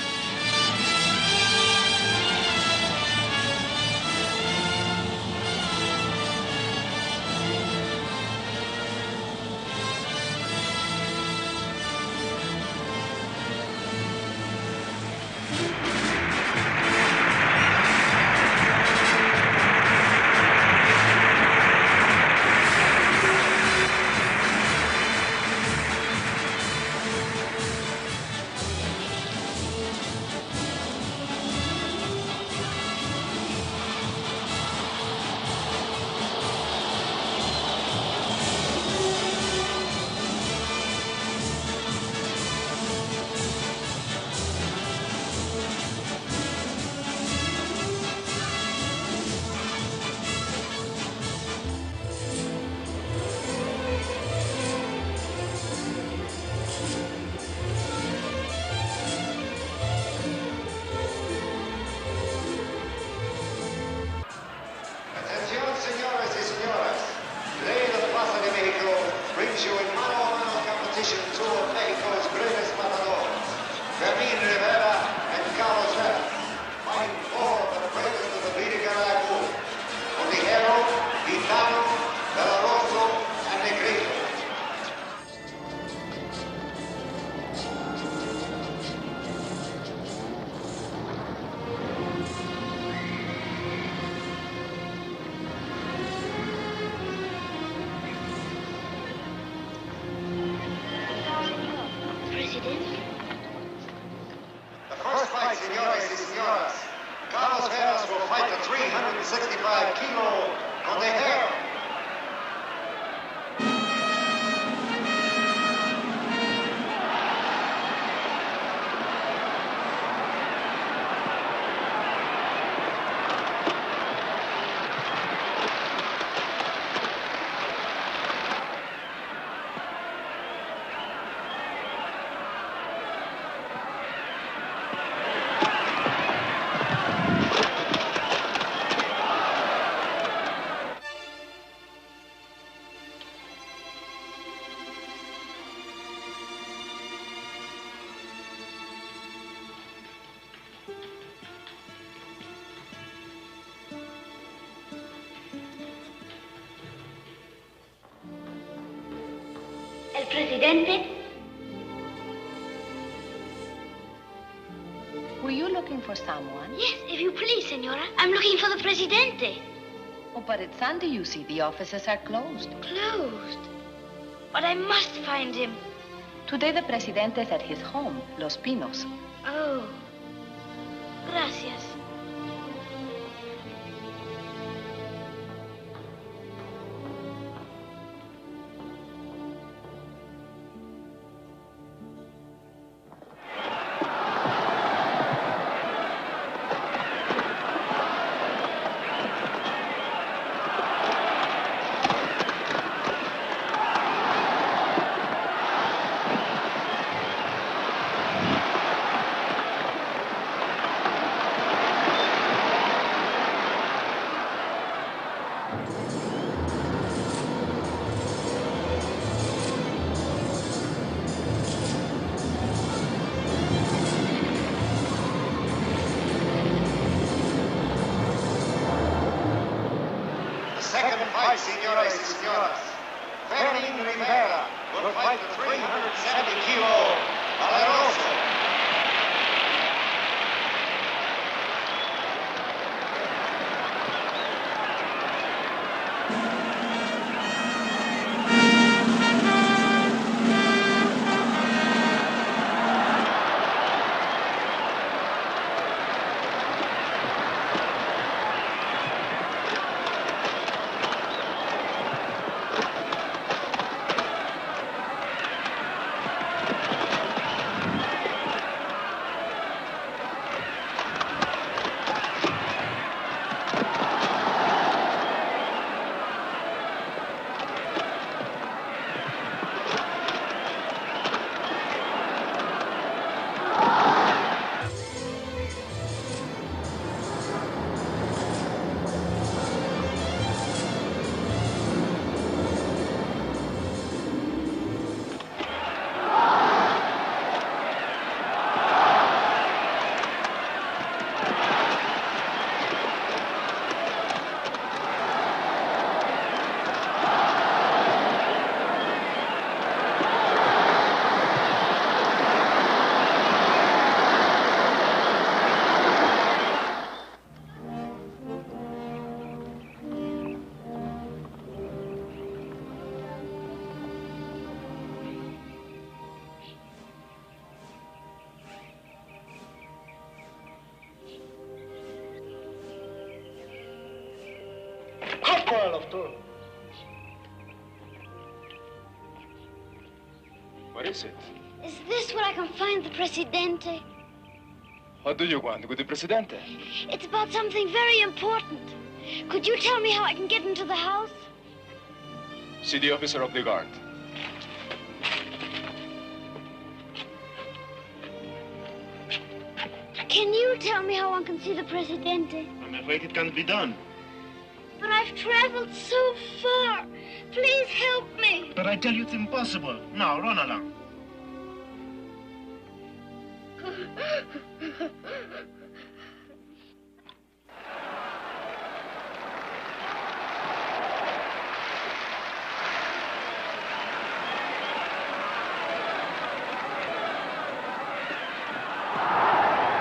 Gitano, and Negrito. The first fight, señores y señoras. Carlos Veras will fight the 365-kilo Condejero. El presidente. Were you looking for someone? Yes, if you please, senora. I'm looking for the presidente. Oh, but it's Sunday, you see. The offices are closed. Closed? But I must find him. Today the presidente is at his home, Los Pinos. Oh. Gracias. fight, señores y señoras. Fermín Rivera will fight the 370-kilo Rodolfo. What is it? Is this where I can find the Presidente? What do you want with the Presidente? It's about something very important. Could you tell me how I can get into the house? See the officer of the guard. Can you tell me how one can see the Presidente? I'm afraid it can't be done. But I've traveled so far. Please help me. But I tell you it's impossible. Now, run along.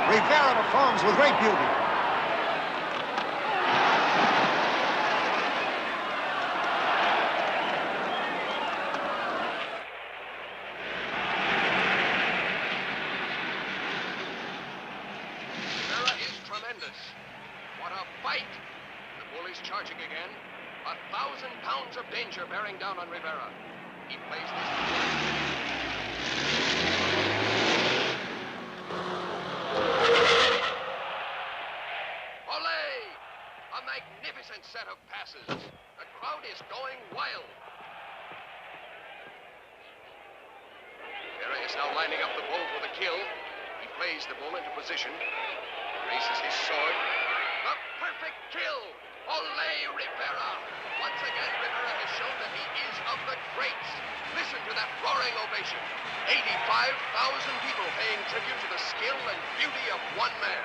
Rivera performs with great beauty. Rivera is tremendous. What a fight! The bull is charging again. 1,000 pounds of danger bearing down on Rivera. He plays this. Magnificent set of passes. The crowd is going wild. Rivera is now lining up the bull for the kill. He plays the bull into position. Raises his sword. The perfect kill. Ole Rivera. Once again, Rivera has shown that he is of the greats. Listen to that roaring ovation. 85,000 people paying tribute to the skill and beauty of one man.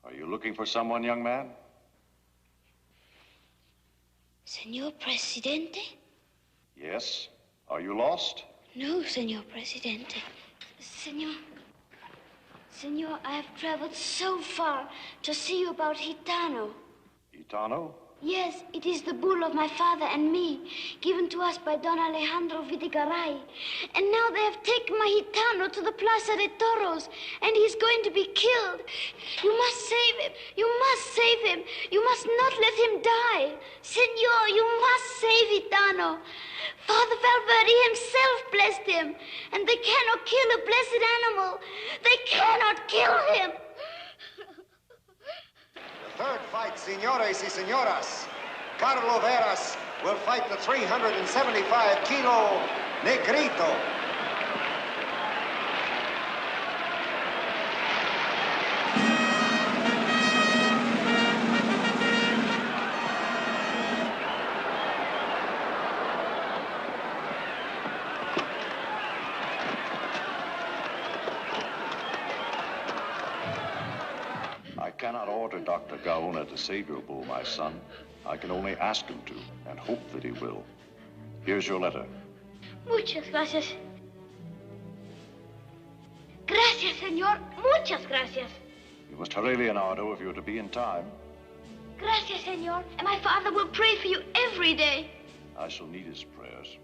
Are you looking for someone, young man? Senor Presidente? Yes. Are you lost? No, Senor Presidente. Senor, I have traveled so far to see you about Gitano. Gitano? Yes, it is the bull of my father and me, given to us by Don Alejandro Vidigaray. And now they have taken my Gitano to the Plaza de Toros, and he's going to be killed. You must save him. You must save him. You must not let him die. Senor, you must save Gitano. Father Valverde himself blessed him, and they cannot kill a blessed animal. They cannot kill him. The third fight, señores y señoras. Carlo Veras will fight the 375-kilo Negrito. I cannot order Dr. Gaona to save your bull, my son. I can only ask him to, and hope that he will. Here's your letter. Muchas gracias. Gracias, señor. Muchas gracias. You must hurry, Leonardo, if you're to be in time. Gracias, señor. And my father will pray for you every day. I shall need his prayers.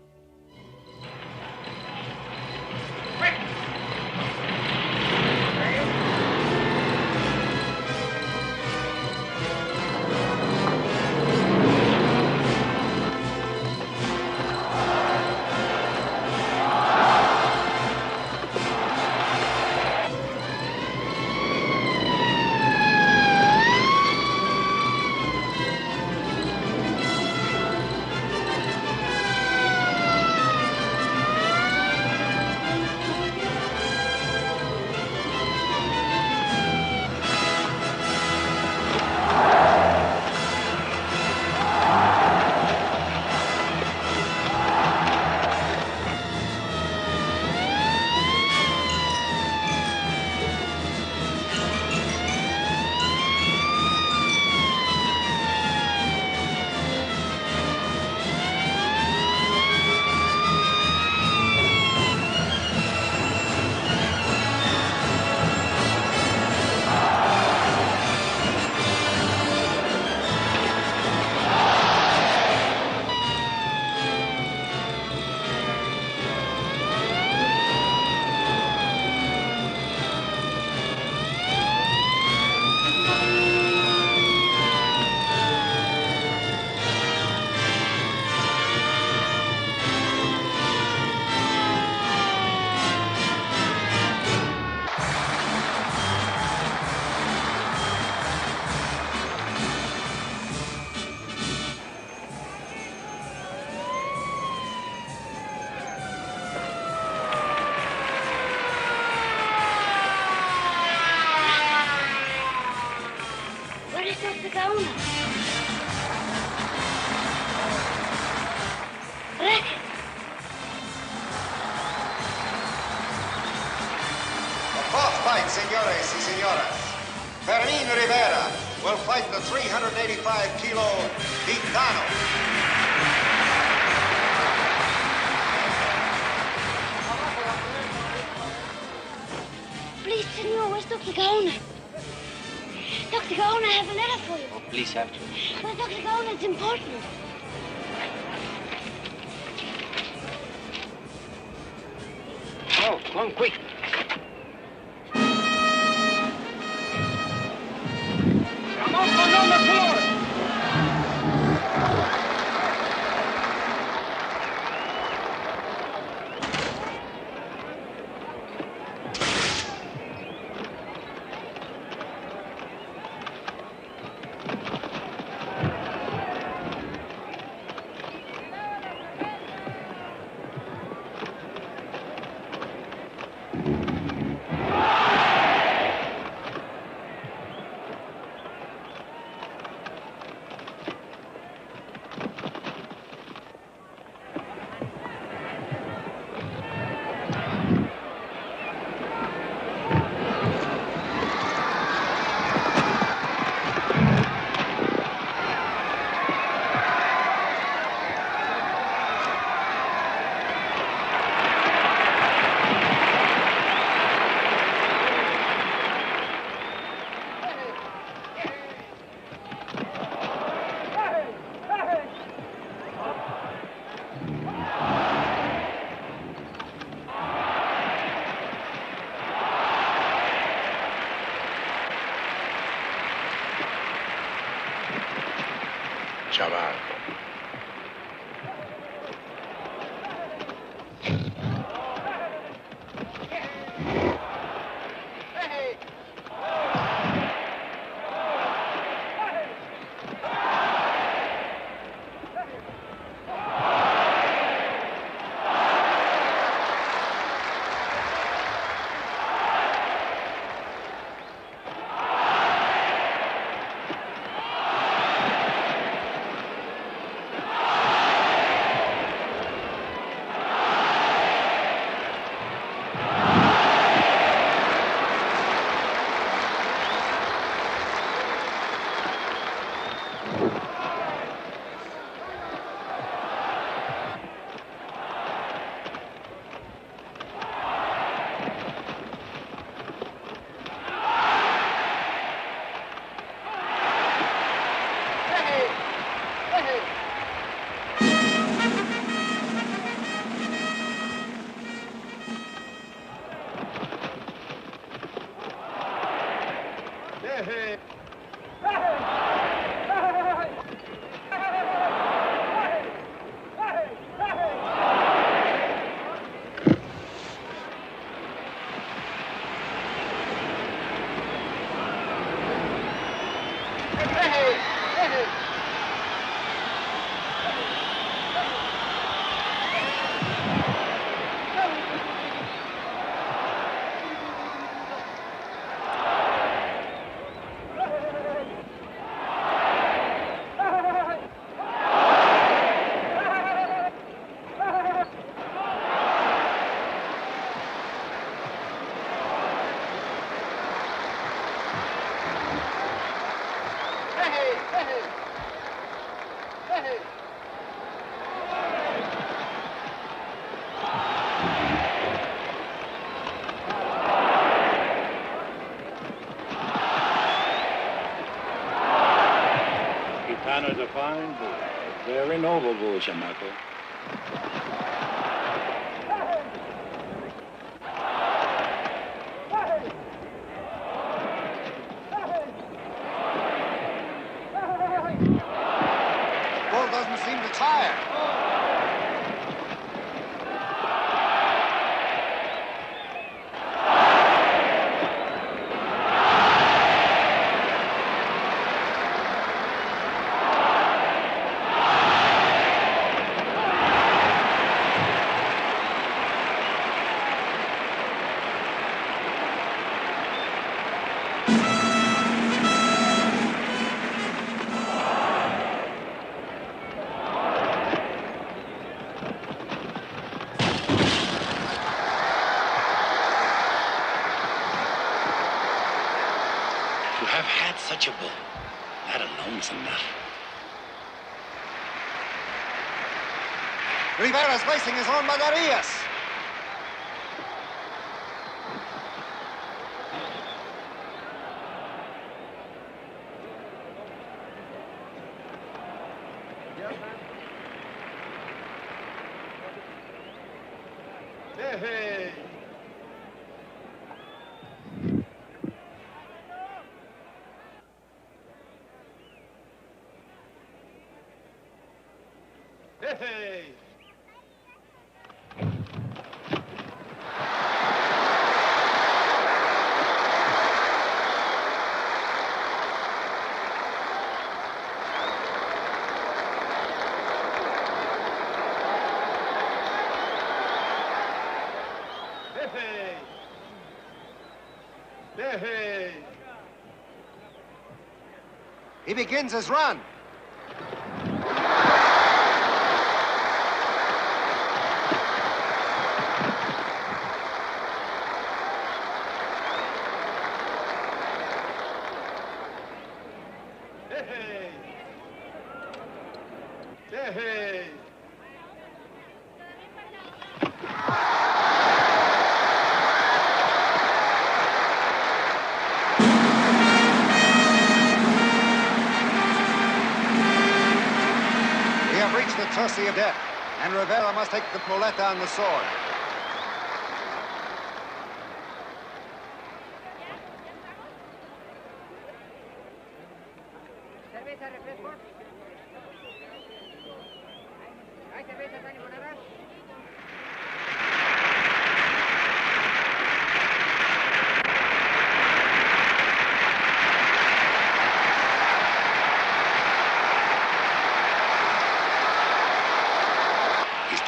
Señores y señoras, Fermin Rivera will fight the 385-kilo Gitano. Please, senor, where's Dr. Gaona? Dr. Gaona, I have a letter for you. Oh, please, after. Well, Dr. Gaona, it's important. Oh, come on, quick. Come on the floor. Gitano is a fine bull, a very noble bull, chamaco. Bull doesn't seem to tire. Such a bull. That alone's enough. Rivera's racing his own banderillas. Hey. Hey! Hey! He begins his run. Of death, and Rivera must take the muleta and the sword.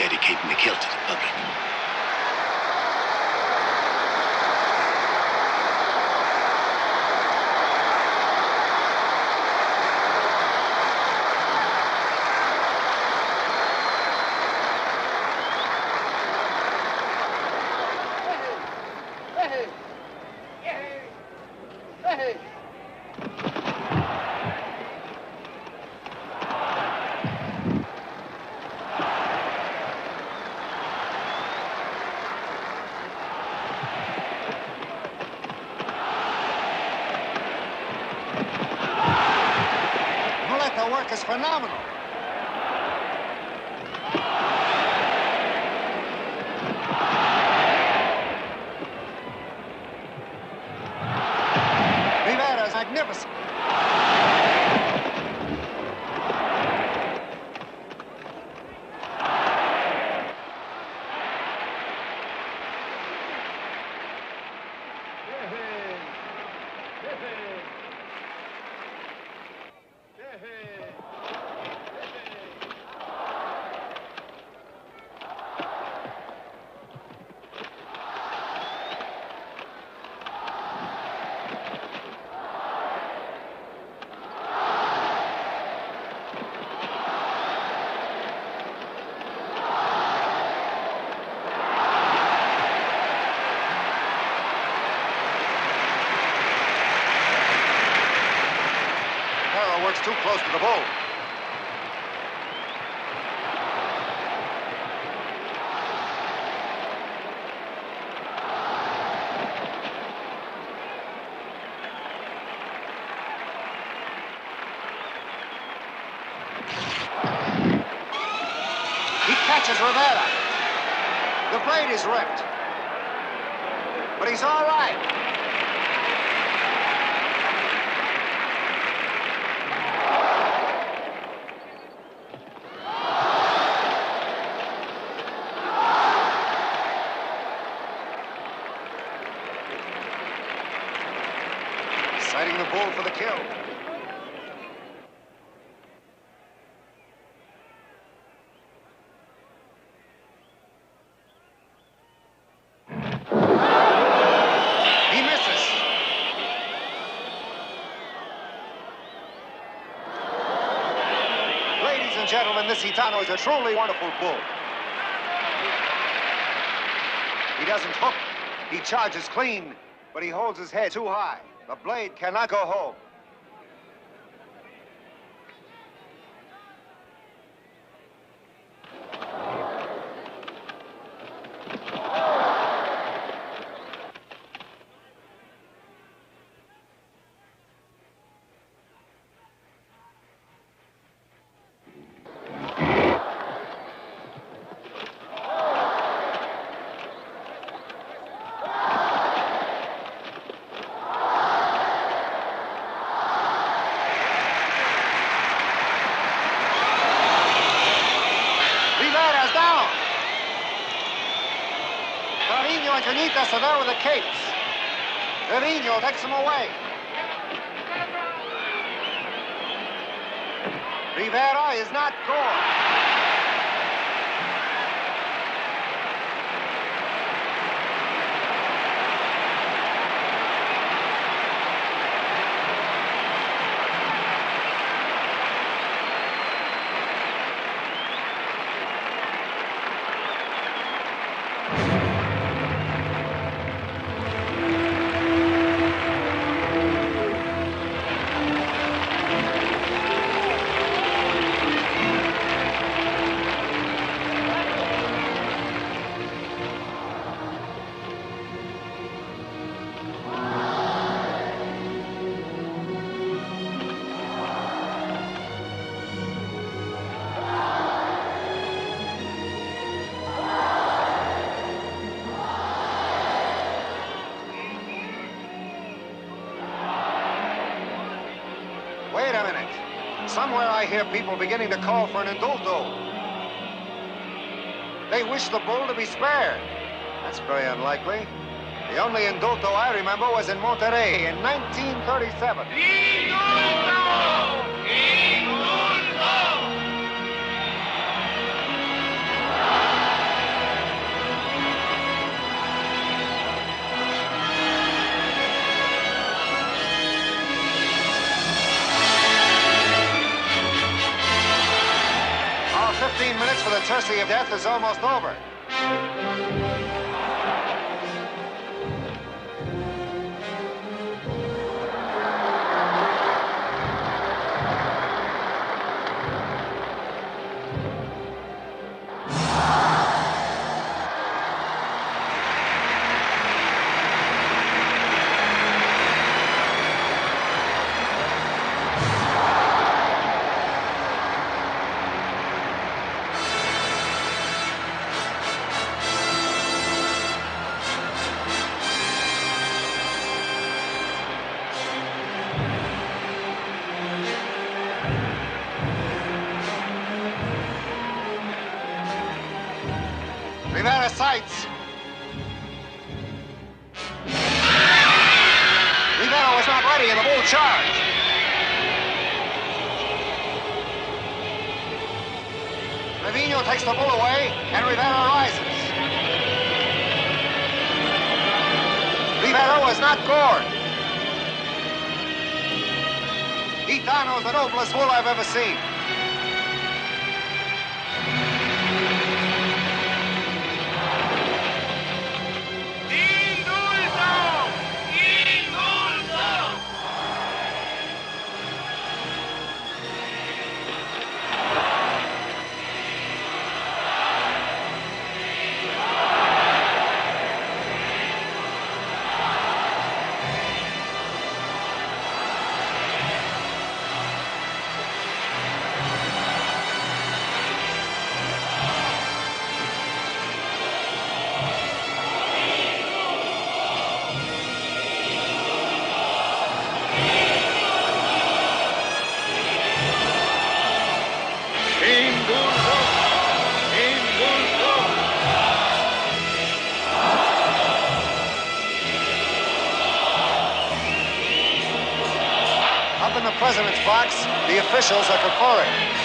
dedicating the kill to the public. Is phenomenal. Rivera's magnificent. Too close to the bull. He catches Rivera. The blade is ripped. But he's all right. Sighting the bull for the kill. He misses. Ladies and gentlemen, this Gitano is a truly wonderful bull. He doesn't hook. He charges clean, but he holds his head too high. The blade cannot go home. Are there with the capes. Trevino takes him away. Rivera is not gone. Wait a minute. Somewhere I hear people beginning to call for an indulto. They wish the bull to be spared. That's very unlikely. The only indulto I remember was in Monterrey in 1937. Indulto! Indulto! 15 minutes for the Tercy of Death is almost over. Rivera sights. Rivera was not ready in the bull charge. Trevino takes the bull away, and Rivera rises. Rivera was not gored. Gitano is the noblest bull I've ever seen. Up in the president's box, the officials are conferring.